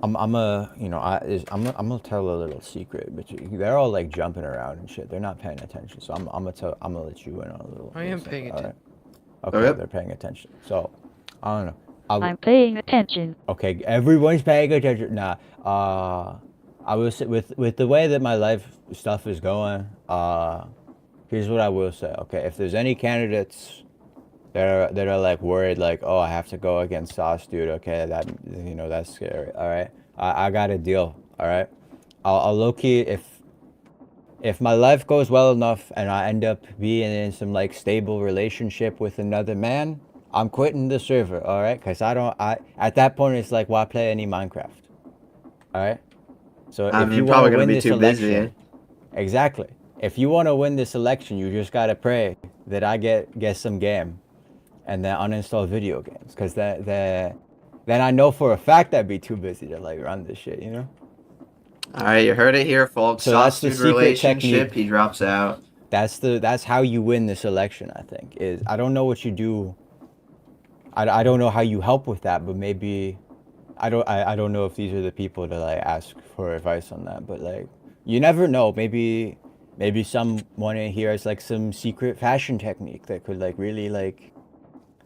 I'm gonna tell a little secret, but they're all like jumping around and shit. They're not paying attention, so I'm gonna let you in on a little. I am secret, paying all right? attention. Okay, Okay. they're paying attention. So, I don't know. I'm paying attention. Okay, everyone's paying attention. Nah, I will say with the way that my life stuff is going, here's what I will say. Okay, if there's any candidates that are like worried, like, oh, I have to go against Sauce, dude. Okay, that's scary. All right, I got a deal. All right, I'll low key if my life goes well enough and I end up being in some like stable relationship with another man, I'm quitting the server, all right? Because at that point, it's like, why play any Minecraft? All right? So I if mean, you you're probably want to gonna win be this too busy. election, exactly. If you want to win this election, you just got to pray that I get some game and then uninstall video games. Because then I know for a fact I'd be too busy to like run this shit, you know? All right, you heard it here, folks. So that's the Sauce secret relationship. technique. He drops out. That's how you win this election, I think. I don't know what you do. I don't know how you help with that, but maybe I don't know if these are the people to like ask for advice on that, but like you never know. Maybe someone in here has like some secret fashion technique that could like really like,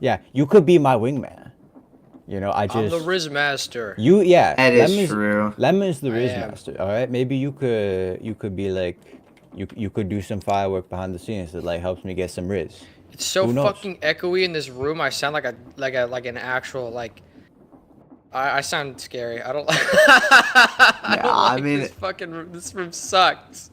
yeah, you could be my wingman. You know, I'm the Riz Master. Yeah, That is true. Lemon's the I Riz am. Master. All right, maybe you could be like, you could do some firework behind the scenes that like helps me get some Riz. It's so Who knows? fucking echoey in this room. I sound like an actual like. I sound scary. I don't. I don't I like mean- this room sucks.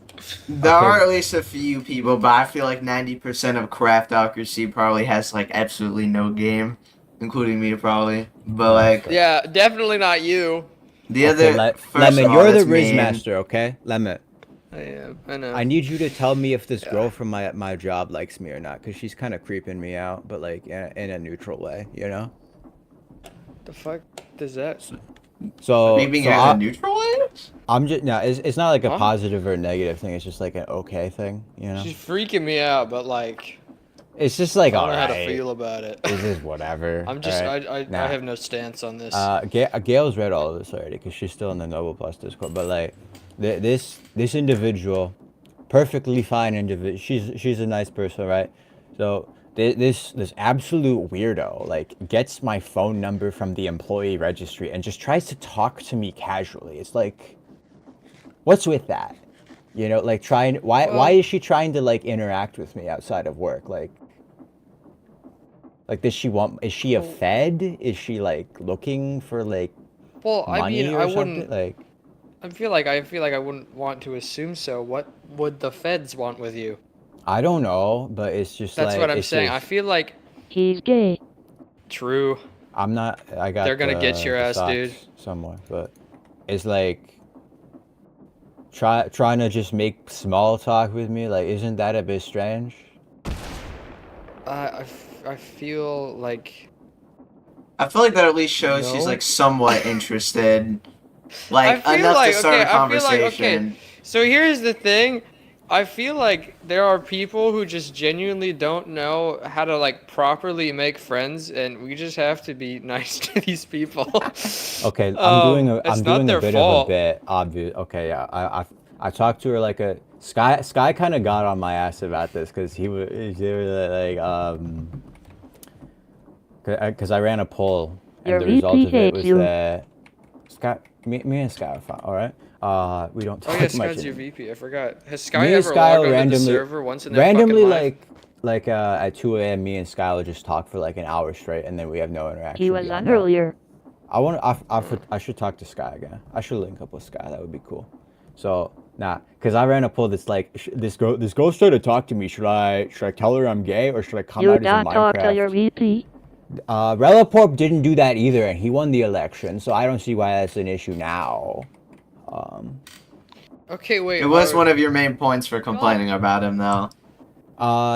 There are at least a few people, but I feel like 90% of Craftocracy probably has like absolutely no game, including me probably. But like Yeah, definitely not you. the Okay, other, first Lemon, of all, you're the that's Riz mean. Master, okay? Lemon, I am. I know. I need you to tell me if this girl from my job likes me or not, because she's kind of creeping me out, but like in a neutral way, you know? The fuck does that? So, Creeping so her in I, a neutral way? I'm just, no, it's not like a Huh? positive or a negative thing, it's just like an okay thing, you know? She's freaking me out, but like It's just like, I don't know how to alright, feel about it. this is whatever. I'm just alright? I Nah. have no stance on this. Gail's read all of this already because she's still in the Noble Plus Discord. But like, this individual, perfectly fine individual. She's a nice person, right? So this absolute weirdo like gets my phone number from the employee registry and just tries to talk to me casually. It's like, what's with that? You know, like why is she trying to like interact with me outside of work? Like, is she a Fed? Is she like looking for like well, I money mean, or I something? wouldn't. Like, I feel like I wouldn't want to assume so. What would the feds want with you? I don't know, but it's just That's like what I'm it's saying. I just- feel like He's gay. true. I'm not. I got. They're gonna get your the ass, socks dude. somewhere, but it's like trying to just make small talk with me. Like, isn't that a bit strange? I feel like I feel like that at least shows she's No. like somewhat interested. Like I feel enough like to start a I feel like conversation. So here's the thing. I feel like there are people who just genuinely don't know how to like properly make friends, and we just have to be nice to these people. Okay, I'm doing a it's I'm not doing their a bit fault. of a bit obvious. Okay, yeah, I talked to her like a Sky kind of got on my ass about this because they were like because I ran a poll and Your the result VP of it hates was you. that me and Sky are fine. All right, we don't Oh talk yeah, much. Sky's your anymore. VP. I forgot. Has Sky Me and ever Sky logged onto the randomly server once in their fucking randomly life? like at 2 a.m. me and Sky will just talk for like an hour straight and then we have no interaction. He was beyond on that. earlier. I should talk to Sky again. I should link up with Sky. That would be cool. So because I ran a poll that's like this girl's trying to talk to me. Should I tell her I'm gay or should I come You out as a don't talk to your Minecraft? VP. Relaporp didn't do that either, and he won the election. So I don't see why that's an issue now. Okay, wait. It was one of your main points for complaining about him, though.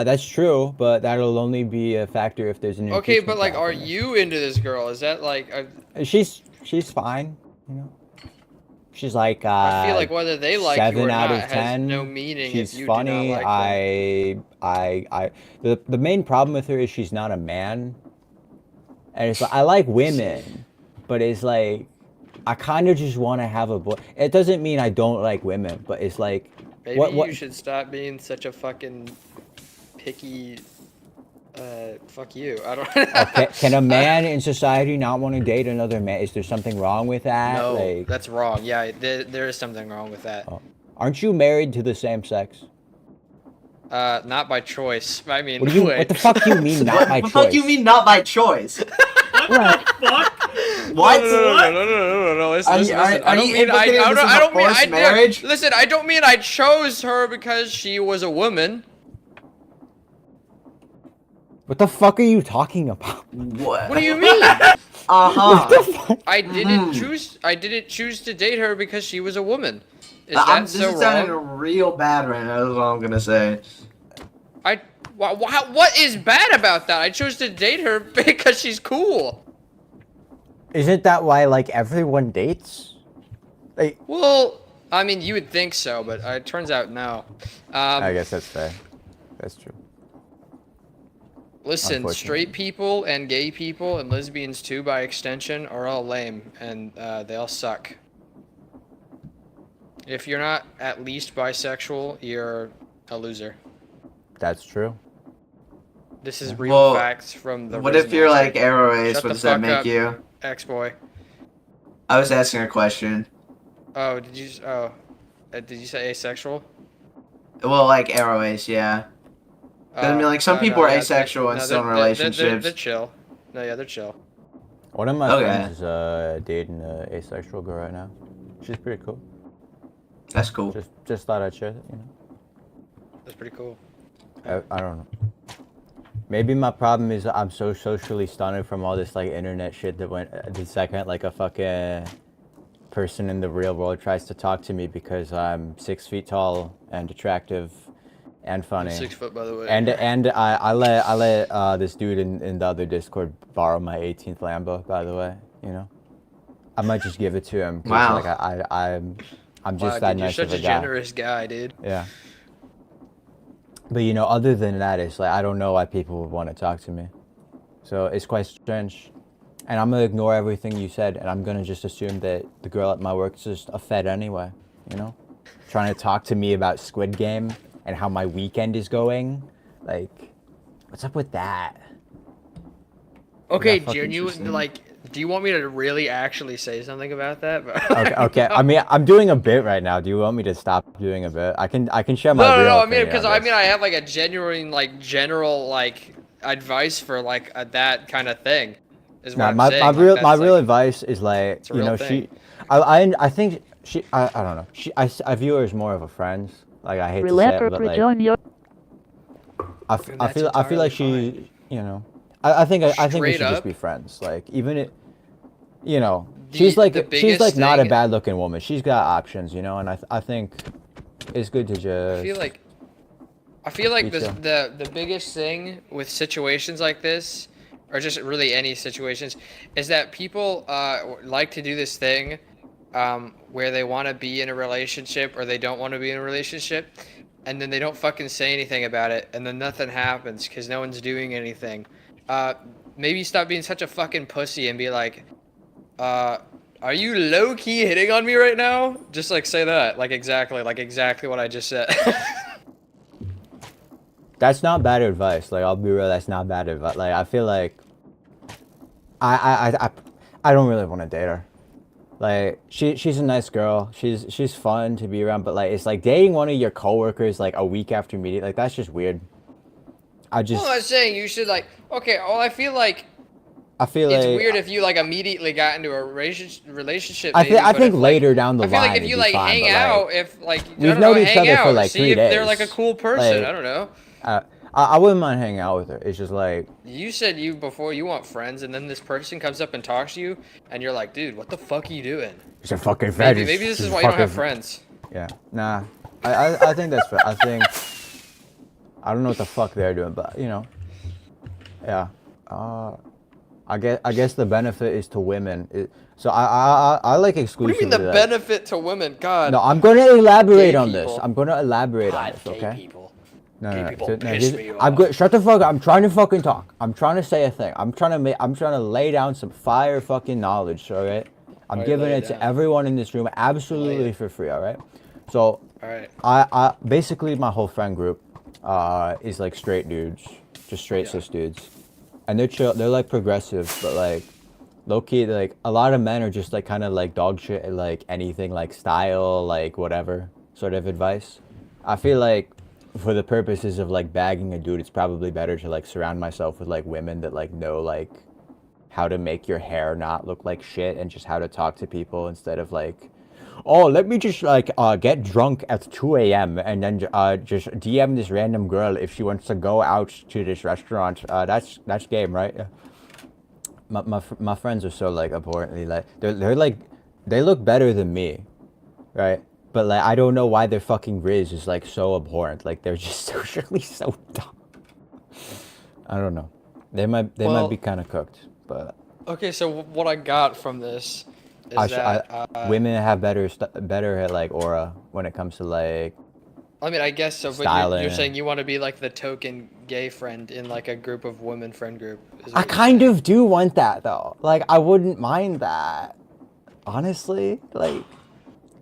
That's true, but that'll only be a factor if there's an Okay, impeachment but like, are document. you into this girl? Is that like? She's fine, you know. She's like I feel like whether they like you 7 or out not of has 10. no meaning She's if you funny. do not like them. The main problem with her is she's not a man, and it's like I like women, but it's like I kind of just want to have a boy. It doesn't mean I don't like women, but it's like, Maybe what? you should stop being such a fucking picky. Fuck you. I don't. Okay, can a man in society not want to date another man? Is there something wrong with that? No, Like, that's wrong. Yeah, there is something wrong with that. oh. Aren't you married to the same sex? Not by choice. I mean, What do you? wait. What the fuck do you mean not by What the choice? fuck you mean not by choice? What? What? No. Listen, Are listen, you- listen. are I don't you mean I implicating don't, this as I a don't mean forced I marriage? listen. I don't mean I chose her because she was a woman. What the fuck are you talking about? What? What do you mean? Uh-huh. I didn't choose. I didn't choose to date her because she was a woman. Is I'm that this so is sounding wrong? real bad right now. That's all I'm gonna say. What is bad about that? I chose to date her because she's cool. Isn't that why like everyone dates? Like, Well, I mean, you would think so, but it turns out no. I guess that's fair. That's true. Listen, Unfortunately. straight people and gay people and lesbians too, by extension, are all lame and they all suck. If you're not at least bisexual, you're a loser. That's true. This is real Well, facts from the. What if you're like Rizmaster. Arrow Ace? Shut What the does that fuck make up, you? Ex-boy. I was asking a question. Oh, did you? Did you say asexual? Well, like Arrow Ace, yeah. I mean, like, some people are asexual and still in relationships. They're chill. No, yeah, they're chill. One of my Okay. friends is dating an asexual girl right now. She's pretty cool. That's cool. Just thought I'd share that, you know. That's pretty cool. I don't know. Maybe my problem is I'm so socially stunted from all this like internet shit that went the second like a fucking person in the real world tries to talk to me because I'm 6 feet tall and attractive and funny. 6 foot, by the way. And I let this dude in the other Discord borrow my 18th Lambo, by the way. You know, I might just give it to him. 'Cause, Wow. Like I'm just Wow, that dude, nice you're of such a a guy. generous guy, dude. Yeah. But you know, other than that, it's like I don't know why people would want to talk to me. So it's quite strange. And I'm gonna ignore everything you said, and I'm gonna just assume that the girl at my work is just a fed anyway. You know, trying to talk to me about Squid Game and how my weekend is going. Like, what's up with that? Okay, Is that fucking genuine. interesting? Like, do you want me to really actually say something about that? Okay. I mean, I'm doing a bit right now. Do you want me to stop doing a bit? I can share my. No. real I mean, opinion because on I this. mean, I have like a genuine, like, general, like, advice for like that kind of thing. Is what No, I'm my saying. my like, real that's, my like, real advice is like it's a you real know thing. I think she I don't know I view her as more of a friend. Like I hate to say it, Relepper but like rejoin your I that's feel like entirely she you know I think we Straight should up. just be friends. Like even it you know The- she's the like biggest not a thing- bad looking woman. She's got options, you know, and I think it's good to just I feel like Me too. the biggest thing with situations like this, or just really any situations, is that people like to do this thing where they want to be in a relationship or they don't want to be in a relationship, and then they don't fucking say anything about it, and then nothing happens because no one's doing anything. Maybe stop being such a fucking pussy and be like, are you low-key hitting on me right now? Just like say that, like exactly what I just said. That's not bad advice. Like I'll be real, that's not bad advice. Like I feel like I don't really want to date her. Like she's a nice girl. She's fun to be around, but like it's like dating one of your coworkers like a week after meeting. Like that's just weird. Well, I'm saying you should like. Okay, well, I feel like it's weird if you like immediately got into a relationship. I maybe, think but if, like, later down the I feel line. like if it'd you be like fine, hang but, out, like, if like I we've don't know, known each hang other out, for like see 3 if days. they're like a cool person. Like, I don't know. I wouldn't mind hanging out with her. It's just like You said you before you want friends, and then this person comes up and talks to you, and you're like, dude, what the fuck are you doing? it's a fucking fetish. Maybe this It's is a why you don't have fucking- friends. Yeah, nah. I think that's fair. I think I don't know what the fuck they're doing, but you know, yeah. I guess the benefit is to women. So I like What do exclusively. you mean the like- benefit to women? God. No, I'm gonna elaborate Gay on this. people. I'm gonna elaborate on this, Gay okay? people. No, Gay no, people so- piss here's- me I'm off. good. Shut the fuck up. I'm trying to fucking talk. I'm trying to say a thing. I'm trying to lay down some fire fucking knowledge, all right? I'm Alright, giving lay it it to down. everyone in this room absolutely for free. All right. So Alright. I basically my whole friend group is like straight dudes, just straight cis dudes, and they're chill. They're like progressive, but like low key, like a lot of men are just like kind of like dog shit at like anything like style, like whatever sort of advice. I feel like for the purposes of like bagging a dude, it's probably better to like surround myself with like women that like know like how to make your hair not look like shit and just how to talk to people instead of like, oh, let me just like get drunk at 2 a.m. and then just DM this random girl if she wants to go out to this restaurant. That's game, right? Yeah. My friends are so like abhorrently like they're like they look better than me, right? But like I don't know why their fucking riz is like so abhorrent. Like they're just socially so dumb. I don't know. They might be kind of cooked, but Okay, so what I got from this is women have better like aura when it comes to like. I mean, I guess so, but styling. you're saying you want to be like the token gay friend in like a group of women friend group. Is I what you're kind saying. of do want that though. Like I wouldn't mind that, honestly. Like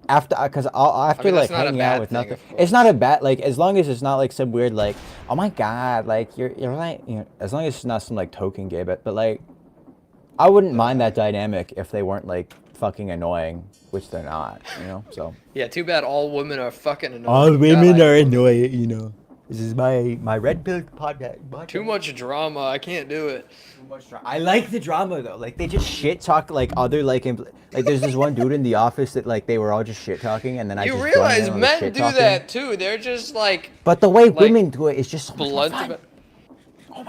after, cause after mean, like that's not a hanging bad out with thing, nothing, of it's not a bad like as long as it's not like some weird like, oh my god, like you're like as long as it's not some like token gay, but like I wouldn't mind that dynamic if they weren't like fucking annoying, which they're not, So Yeah, too bad all women are fucking annoying. all God, women I- are annoying, This is my red pill podcast. Too much drama. I can't do it. I like the drama though. Like they just shit talk like other like like there's this one dude in the office that like they were all just shit talking and then I You just joined realize in on the men shit do talking. that too. They're just like. But the way like, women do it is just so much more blunt fun. about.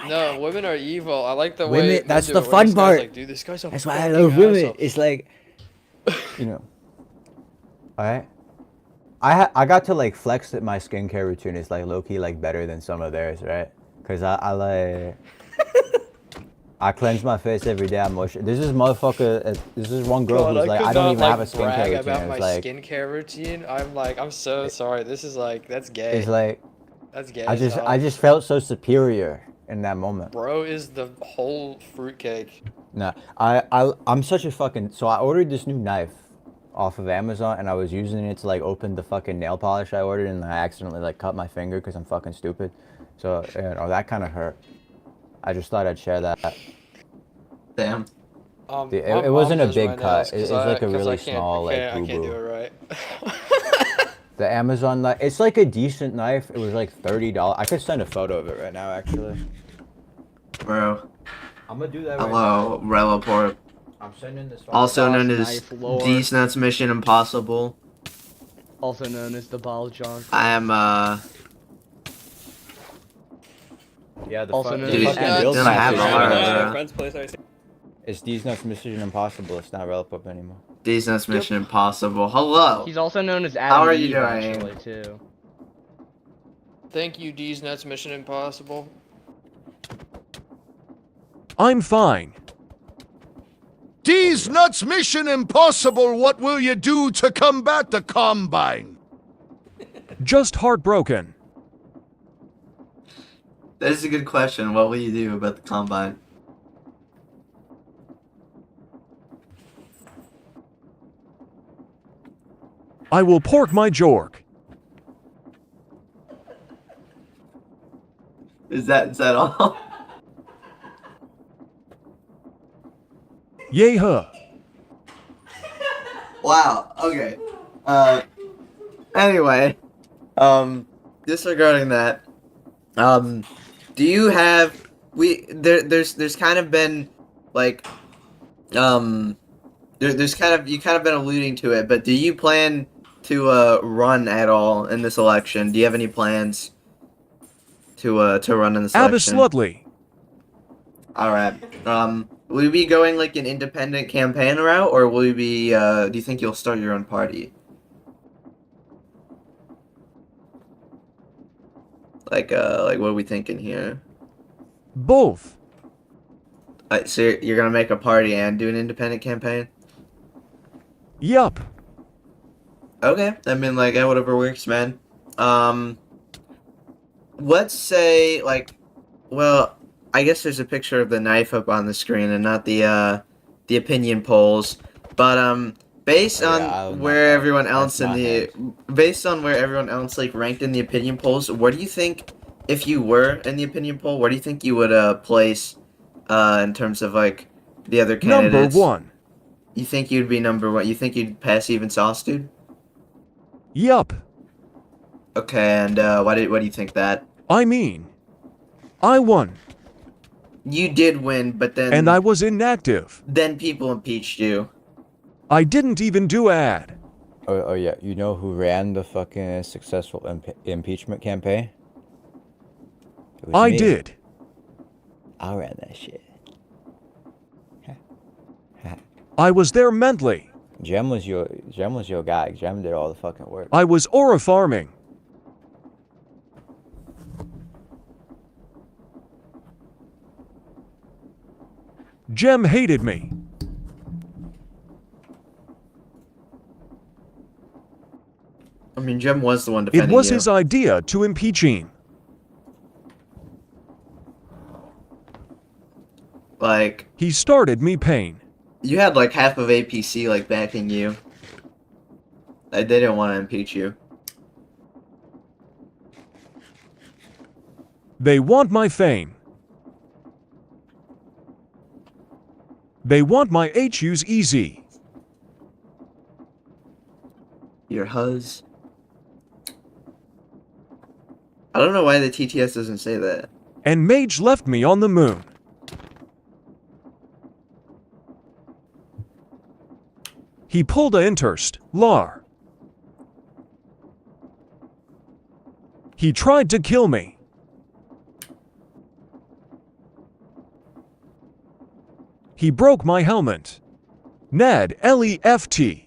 No, women are evil. I like the way. Women, men that's do the it, where fun this guy's part. Like, dude, this guy's a That's why I fucking love women. asshole." It's like, Alright. I got to like flex that my skincare routine is like low key like better than some of theirs, right? Cause I like I cleanse my face every day. I moisturize. There's this motherfucker. This is one girl God, who's like, could I don't not, even like, have a skincare brag routine. about It's my like, skincare routine. I'm so sorry. This is like that's gay. it's like, That's gay. I as just hell. felt so superior in that moment. Bro is the whole fruitcake. Nah, I'm such a fucking. So I ordered this new knife off of Amazon, and I was using it to like open the fucking nail polish I ordered, and I accidentally like cut my finger because I'm fucking stupid. So that kind of hurt. I just thought I'd share that. Damn. It wasn't a big cut. It was like a really small like I can't do boo-boo. it right. The Amazon knife, it's like a decent knife. It was like $30. I could send a photo of it right now, actually. Bro. I'm gonna do that. Hello, Relaport. I'm sending this. Also known Boss as Knife Lord. D's Nuts Mission Impossible. Also known as the ball jar. I am Yeah, the Also fuck- known the as fucking Nuts. build Then I have map is a lot of not- that. Friend's place, I see. It's D's Nuts Mission Impossible. It's not Relapop anymore. D's Nuts Mission Impossible. Hello. He's also known as Adam How are you Eve, doing? actually, too. Thank you, D's Nuts Mission Impossible. I'm fine. D's Nuts Mission Impossible. What will you do to combat the Combine? Just heartbroken. That is a good question. What will you do about the Combine? I will pork my jork. Is that all? Yay huh. Wow. Okay. Anyway, disregarding that, do you have there's kind of been like there's kind of you kind of been alluding to it, but do you plan to run at all in this election? Do you have any plans to run in this election? Absolutely. All right. Will you be going like an independent campaign route, or will you be? Do you think you'll start your own party? Like what are we thinking here? Both. So you're gonna make a party and do an independent campaign? Yup. Okay, I mean, like, whatever works, man. Let's say, like, well, I guess there's a picture of the knife up on the screen and not the opinion polls. But based Oh, on yeah, I'll where not- everyone that's else in not the based on where everyone else like ranked in the opinion polls, where do you think, if you were in the opinion poll, where do you think you would place in terms of like the other Number candidates? 1. You think you'd be number 1? You think you'd pass even Sauce, dude? Yup. Okay, and what do you think that? I mean, I won. You did win, but then And I was inactive. then people impeached you. I didn't even do ad. Oh yeah, you know who ran the fucking successful impeachment campaign? It was I me. did. I ran that shit. I was there mentally. Jem was your guy. Jem did all the fucking work. I was aura farming. Jem hated me. I mean, Jem was the one It defending was you. his idea to impeach him. Like, He started me pain. you had like half of APC like backing you. They didn't want to impeach you. They want my fame. They want my HUs easy. Your huz. I don't know why the TTS doesn't say that. And Mage left me on the moon. He pulled a interst, Lar. He tried to kill me. He broke my helmet. Ned LEFT.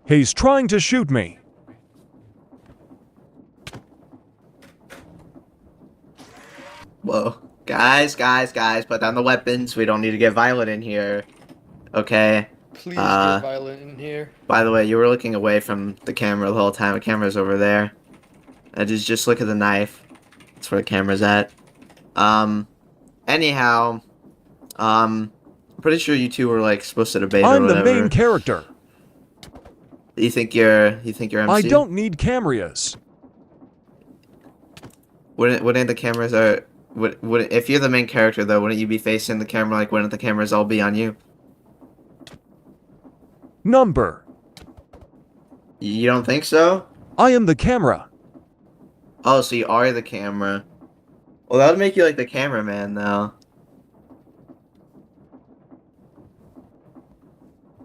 He's trying to shoot me. Whoa. Guys, put down the weapons. We don't need to get violent in here. Okay. Please get violent in here. By the way, you were looking away from the camera the whole time. The camera's over there. Just look at the knife. That's where the camera's at. Anyhow, I'm pretty sure you two were like supposed to debate or I'm the whatever. main character. You think you're MC? I don't need cameras. Wouldn't the cameras would if you're the main character though, wouldn't you be facing the camera? Like, wouldn't the cameras all be on you? Number. You don't think so? I am the camera. Oh, so you are the camera. Well, that would make you like the cameraman, though.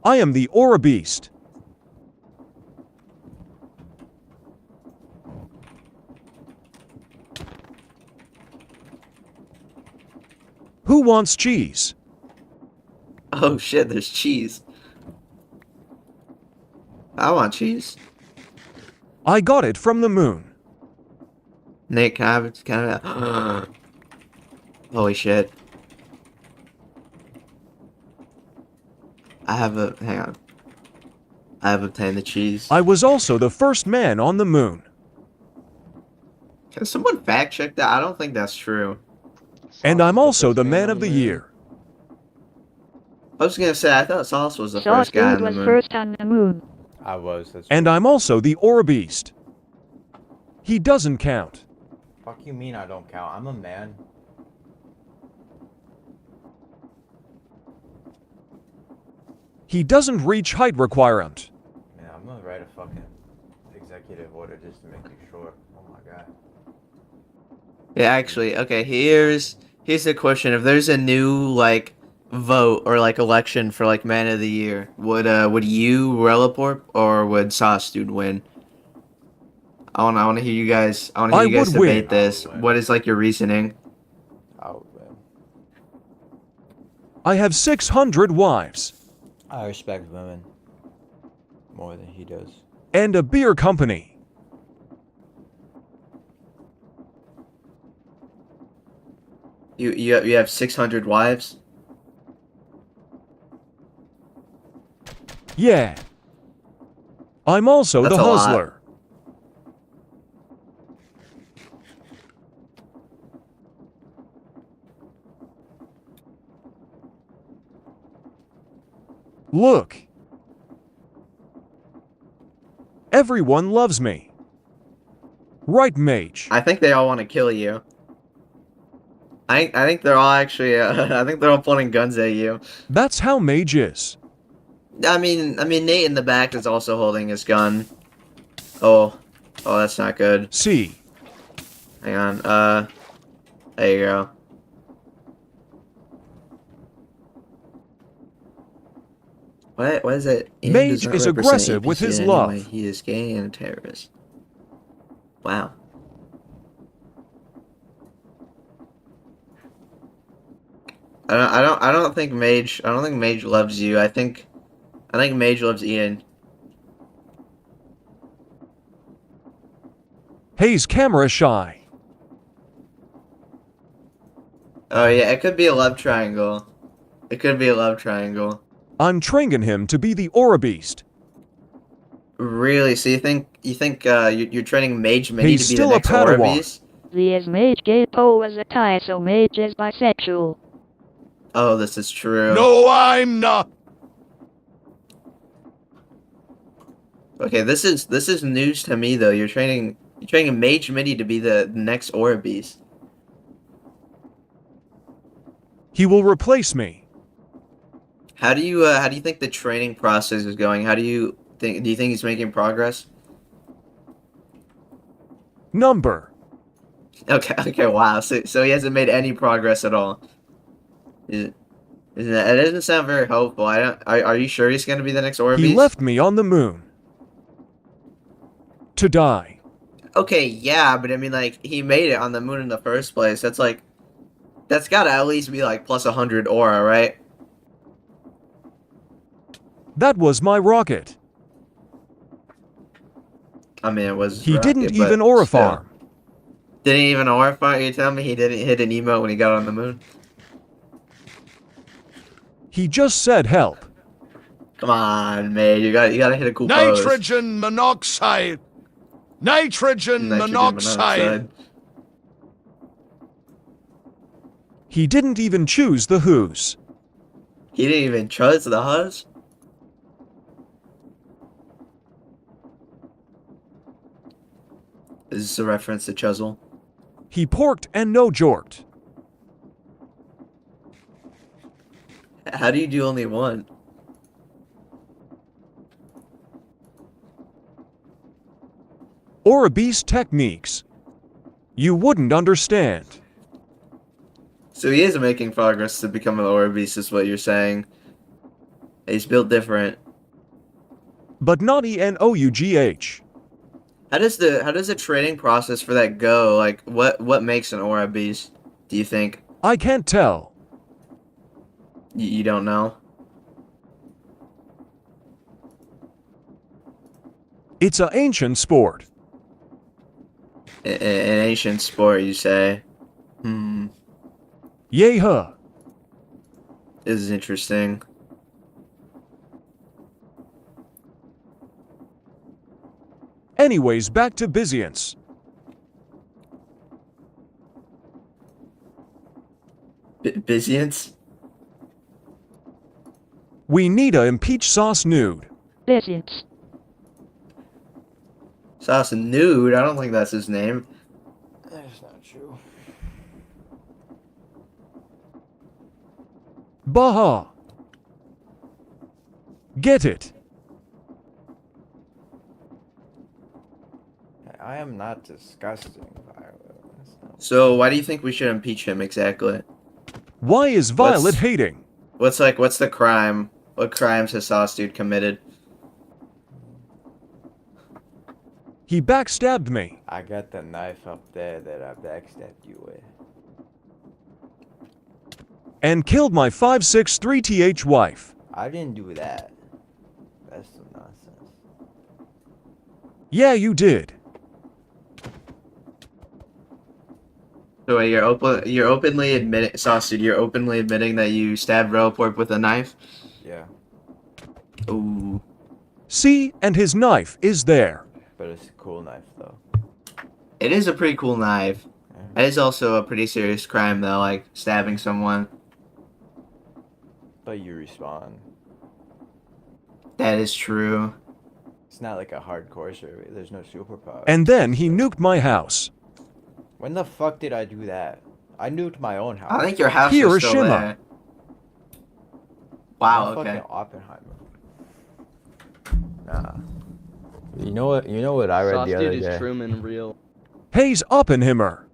I am the Aura Beast. Who wants cheese? Oh shit, there's cheese. I want cheese. I got it from the moon. Nick, can I have Holy shit. Hang on. I have obtained the cheese. I was also the first man on the moon. Can someone fact check that? I don't think that's true. And I'm also the man of the year. I was gonna say, I thought Sauce was the Sauce first guy Dude on the was moon. first on the moon. I was. And I'm also the Aura Beast. He doesn't count. Fuck you mean I don't count? I'm a man. He doesn't reach height requirement. Man, I'm gonna write a fucking executive order just to make you sure. Oh my god. Yeah, actually, okay, here's the question. If there's a new, like, vote or, like, election for, like, Man of the Year, would you, Relaport, or would Sauce Dude win? I wanna hear you guys, would debate win. this. What is, like, your reasoning? I would win. I have 600 wives. I respect women more than he does. And a beer company. You have 600 wives? Yeah. I'm also That's the a lot. hustler. Look. Everyone loves me. Right, Mage? I think they all want to kill you. I think they're all actually. I think they're all pointing guns at you. That's how Mage is. I mean, Nate in the back is also holding his gun. Oh, that's not good. See. Hang on. There you go. What is it? Ian Mage does not is represent aggressive with APC his in any love. way. He is gay and a terrorist. Wow. I don't think Mage loves you. I think Mage loves Ian. He's camera shy. Oh yeah, it could be a love triangle. It could be a love triangle. I'm training him to be the Aura Beast. Really? So you think you're training Mage Mini He's to be still the a next Aura Padawan. Beast? The is Mage gay pose a tie, so Mage is bisexual. Oh, this is true. No, I'm not. Okay, this is news to me though. You're training Mage Mini to be the next Aura Beast. He will replace me. How do you think the training process is going? Do you think he's making progress? Number. Okay, wow. So he hasn't made any progress at all. It doesn't sound very hopeful. Are you sure he's gonna be the next Aura He Beast? left me on the moon. To die. Okay, yeah, but I mean, like, he made it on the moon in the first place. That's gotta at least be like plus 100 aura, right? That was my rocket. I mean, it was. He rocket, didn't but even aura still. farm. Didn't even aura farm? You tell me he didn't hit an emote when he got on the moon? He just said help. Come on, man. You gotta hit a cool pose. Nitrogen monoxide. Nitrogen monoxide. He didn't even choose the who's. He didn't even choose the Huz? Is this a reference to Chuzzle? He porked and no jorked. How do you do only one? Aura Beast techniques. You wouldn't understand. So he is making progress to become an Aura Beast, is what you're saying. He's built different. But not ENOUGH. How does the training process for that go? Like, what makes an Aura Beast, do you think? I can't tell. You don't know? It's a ancient sport. An ancient sport, you say? Yay huh. This is interesting. Anyways, back to Byzance. Byzance? We need a impeach sauce nude. Byzance. Sauce Nude? I don't think that's his name. That's not true. Baha. Get it. I am not disgusting, Violet. So why do you think we should impeach him exactly? Why is Violet hating? What's the crime? What crimes has Sauce Dude committed? He backstabbed me. I got the knife up there that I backstabbed you with. And killed my 563th wife. I didn't do that. That's some nonsense. Yeah, you did. So wait, you're openly admitting, Sauce Dude, you're openly admitting that you stabbed Relaport with a knife? Yeah. Ooh. See, and his knife is there. But it's a cool knife, though. It is a pretty cool knife. It is also a pretty serious crime, though, like stabbing someone. But you respawn. That is true. It's not like a hardcore survey. There's no superpower. And then he nuked my house. When the fuck did I do that? I nuked my own house. I think your house is still Hiroshima. there. Wow, I'm okay. fucking Oppenheimer. Nah. You know what? You know what I read Sauce the other dude day. is Truman real. Hayes Oppenheimer.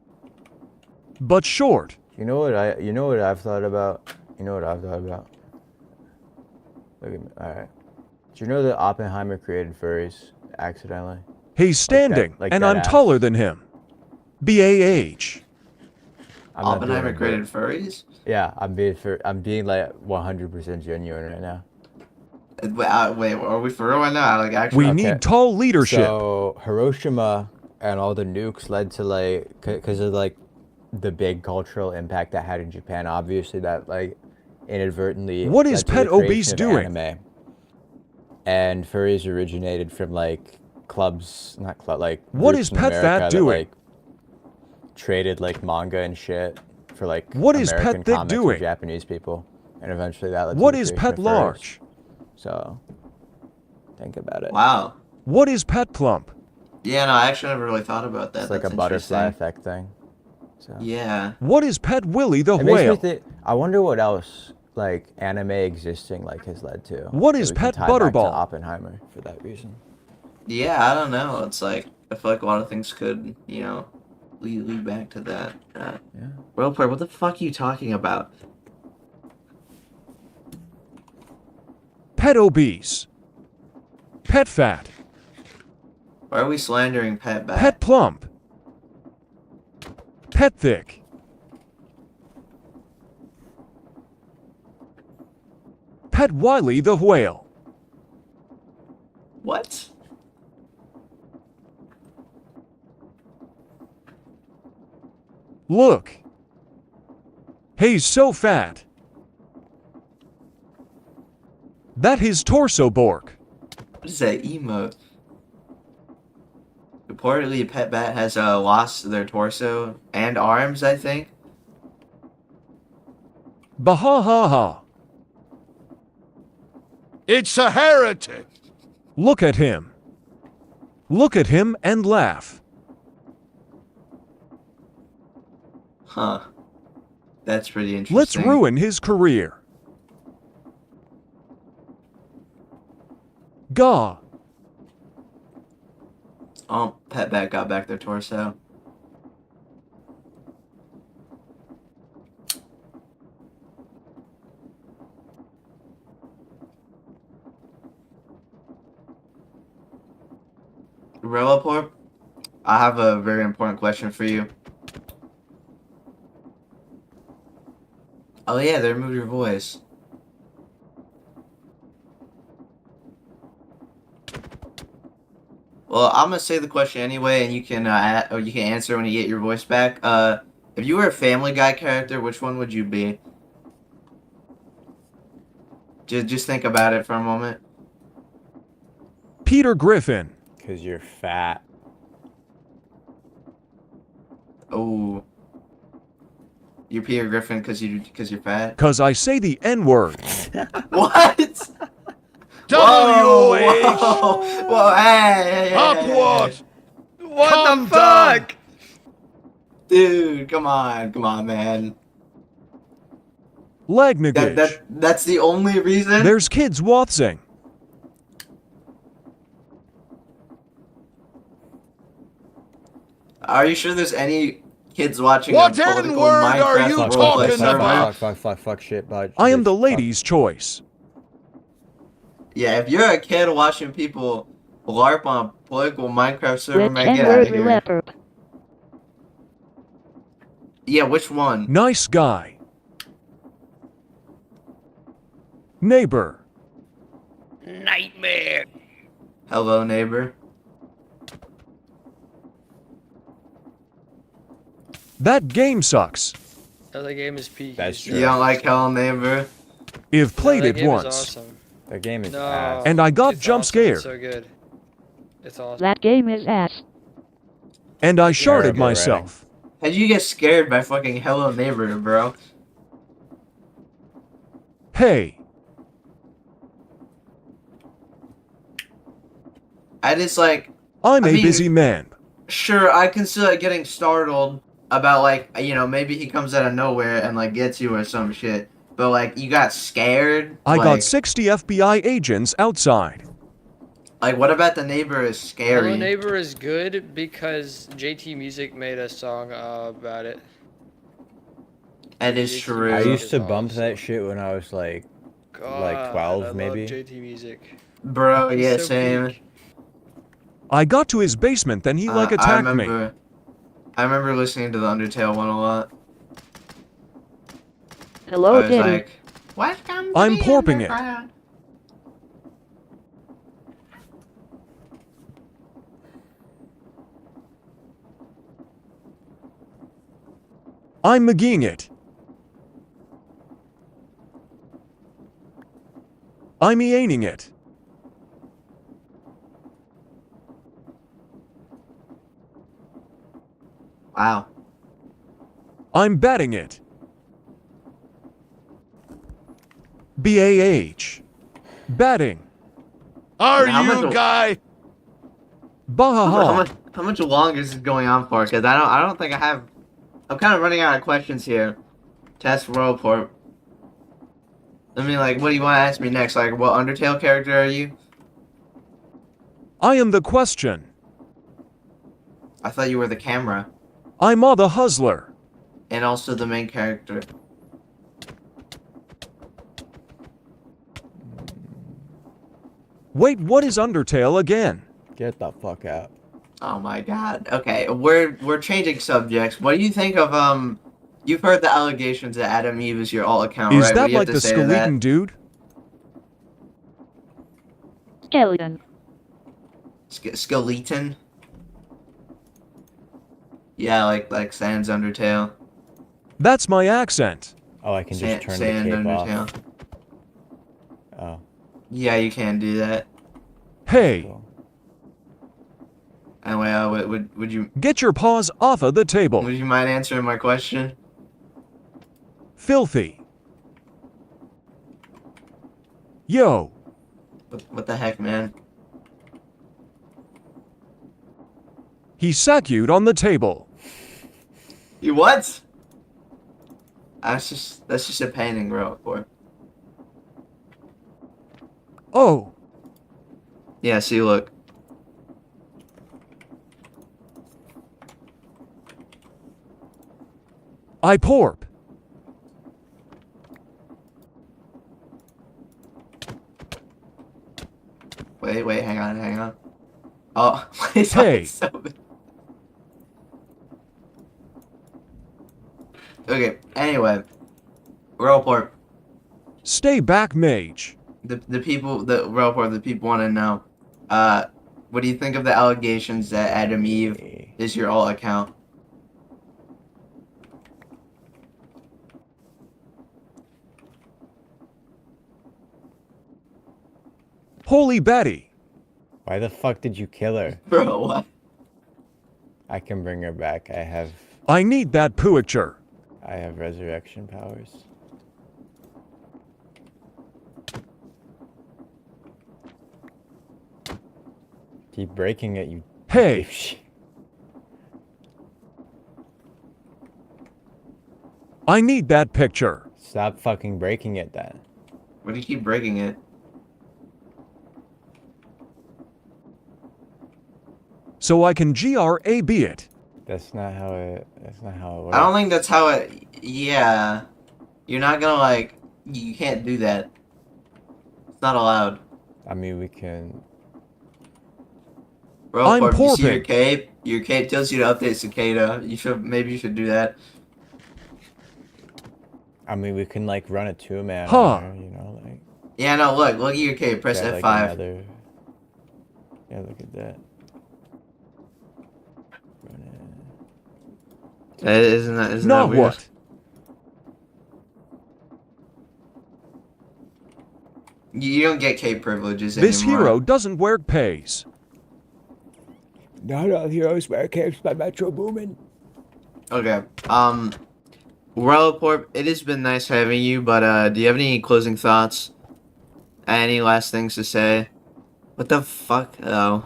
But short. You know what I've thought about? You know what I've thought about? Look at me. All right. Do you know that Oppenheimer created furries accidentally? He's standing, like and that I'm ass. taller than him. BAH. I'm not doing Oppenheimer it, created but- furries? Yeah, I'm being like 100% genuine right now. Wait, are we for real right now? Like, actually? We need tall leadership. So Hiroshima and all the nukes led to like, because of like the big cultural impact that had in Japan. Obviously, that like inadvertently. What is led to the Pet creation Obese of doing? Anime. And furries originated from like clubs, not club, like. What groups is in Pet America Fat that, doing? like, traded like manga and shit for like. What is Pet American Thick comics doing? with Japanese people, and eventually that led to What the is creation Pet of furries. Large? So, think about it. Wow. What is Pet Plump? Yeah, no, I actually never really thought about that. It's like That's a butterfly interesting. effect thing. So. Yeah. What is Pet Willie the It makes me whale? think. I wonder what else like anime existing like has led to. What that is we can Pet tie back to Butterball? Oppenheimer for that reason. Yeah, I don't know. It's like, I feel like a lot of things could, you know, lead back to that. Yeah. Real player, what the fuck are you talking about? Pet Obese. Pet Fat. Why are we slandering Pet back? Pet Plump. Pet Thick. Pet Wiley the whale. What? Look. He's so fat. That his torso bork. What is that emote? Reportedly, a pet bat has lost their torso and arms, I think. Baha-ha-ha. It's a heretic. Look at him. Look at him and laugh. Huh. That's pretty interesting. Let's ruin his career. Gah. Oh, pet bat got back their torso. Relaport, I have a very important question for you. Oh yeah, they removed your voice. Well, I'm gonna say the question anyway, and you can or you can answer when you get your voice back. If you were a Family Guy character, which one would you be? Just think about it for a moment. Peter Griffin. Cause you're fat. Oh, you're Peter Griffin because you're fat. Cause I say the N-word. What? W.H. Whoa, hey, Upward. What Calm the fuck? Dude, come on, man. Lagnagage. That's the only reason? There's kids wathsing. Are you sure there's any kids watching What a political N-word are Minecraft you roleplay talking server? about? Fuck shit, bud. I am the Fuck. lady's choice. Yeah, if you're a kid watching people LARP on a political Minecraft server, Which man, get out N-word of here. leopard? Yeah, which one? Nice guy. Neighbor. Nightmare. Hello, neighbor. That game sucks. Other game is peak. That's true. You don't like Hello, neighbor? I've played that it game once. Is awesome. That game is No. ass. And I got It's jump awesome. It's scared. so good. It's awesome. That game is ass. And I sharded Terrible myself. How'd you get scared by fucking Hello, neighbor, bro? Hey. I just like. I'm I a mean, busy man. Sure, I can see like getting startled about like maybe he comes out of nowhere and like gets you or some shit. But like you got scared. I like, got 60 FBI agents outside. Like what about the neighbor is scary? Hello Neighbor is good because JT Music made a song about it. That is true. I used to bump that shit when I was like God, 12 I maybe. love JT Music. Bro, He's yeah, so same. peak. I got to his basement, then he like attacked me. I remember listening to the Undertale one a lot. Hello, I was Diddy. like, welcome to I'm the porping it. underground. I'm McGeeing it. I'm eaning it. Wow. I'm batting it. BAH. Batting. Are How you much- guy? Bahaha. How much longer is this going on for? Because I don't think I have. I'm kind of running out of questions here. Test Worldport. I mean, like, what do you want to ask me next? Like, what Undertale character are you? I am the question. I thought you were the camera. I'm all the hustler. And also the main character. Wait, what is Undertale again? Get the fuck out. Oh my god. Okay, we're changing subjects. What do you think of you've heard the allegations that Adam Eve is your alt account, Is right? What that do you have like to the say to that? skeleton dude? Skeleton. Skeleton? Yeah, like Sans Undertale. That's my accent. Oh, I can just turn Sans the cape Undertale. off. Oh. Yeah, you can do that. Hey, Cool. Anyway, would you get your paws off of the table. would you mind answering my question? Filthy. Yo, What the heck, man? he sacked on the table. You what? That's just a painting, bro. Boy. Oh, Yeah, see, look. I porp. Wait, hang on. Oh, it's Hey. so bad. Okay, anyway. Worldport. Stay back, mage. The people want to know. What do you think of the allegations that Adam Eve is your alt account? Holy Betty. Why the fuck did you kill her? Bro, what? I can bring her back. I need that picture. I have resurrection powers. Keep breaking it, you Hey. dipshit. I need that picture. Stop fucking breaking it then. Why do you keep breaking it? So I can GRAB it. That's not how it works. I don't think that's how it. Yeah, you're not gonna like. You can't do that. It's not allowed. I mean, we can. Bro, I'm you see your porping. cape? Your cape tells you to update Cicada. Maybe you should do that. I mean, we can like run a 2-man. Huh. on her, you know, like. Yeah, no, look at your cape. Press get, F5. like, another... Yeah, look at that. Run it. Isn't that Now weird? what? You don't get cape privileges This anymore. hero doesn't wear pays. Not all heroes wear capes by Metro Boomin. Okay. Worldport, it has been nice having you, but do you have any closing thoughts? Any last things to say? What the fuck? Oh.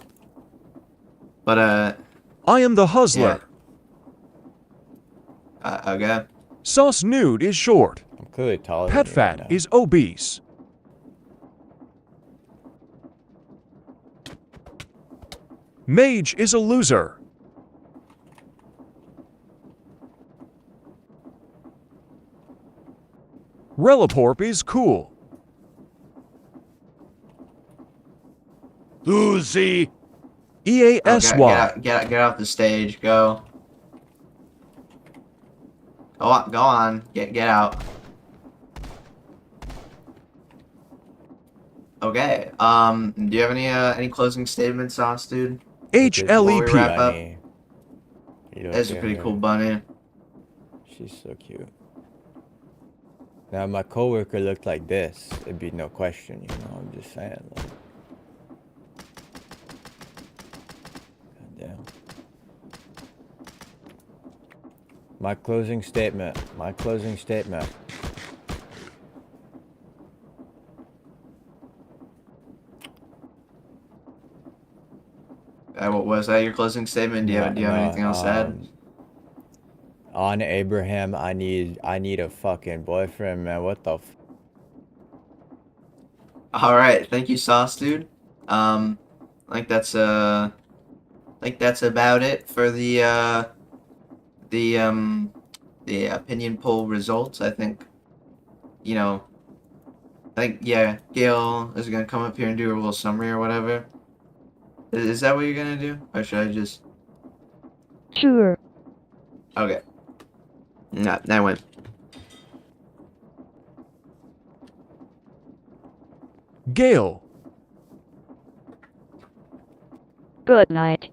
But I am the Hustler. okay. Sauce Nude is short. I'm clearly taller. Pet than you Fat right now. is obese. Mage is a loser. Reliporp is cool. Lucy. EASY. Get off the stage. Go. Go on. Get out. Okay. Do you have any closing statements, Sauce Dude? Before we wrap up? Bunny. You don't That's a get pretty her. cool bunny. She's so cute. Now, if my coworker looked like this, it'd be no question, you know. I'm just saying. Like, God damn. My closing statement. My closing statement. What was that? Your closing statement? Do you have anything else to add? On Abraham, I need a fucking boyfriend, man. What the f? All right, thank you, Sauce Dude. I think that's about it for the opinion poll results. I think, yeah, Gail is gonna come up here and do a little summary or whatever. Is that what you're gonna do, or should I just? Sure. Okay. No, that went. Gale. Good night.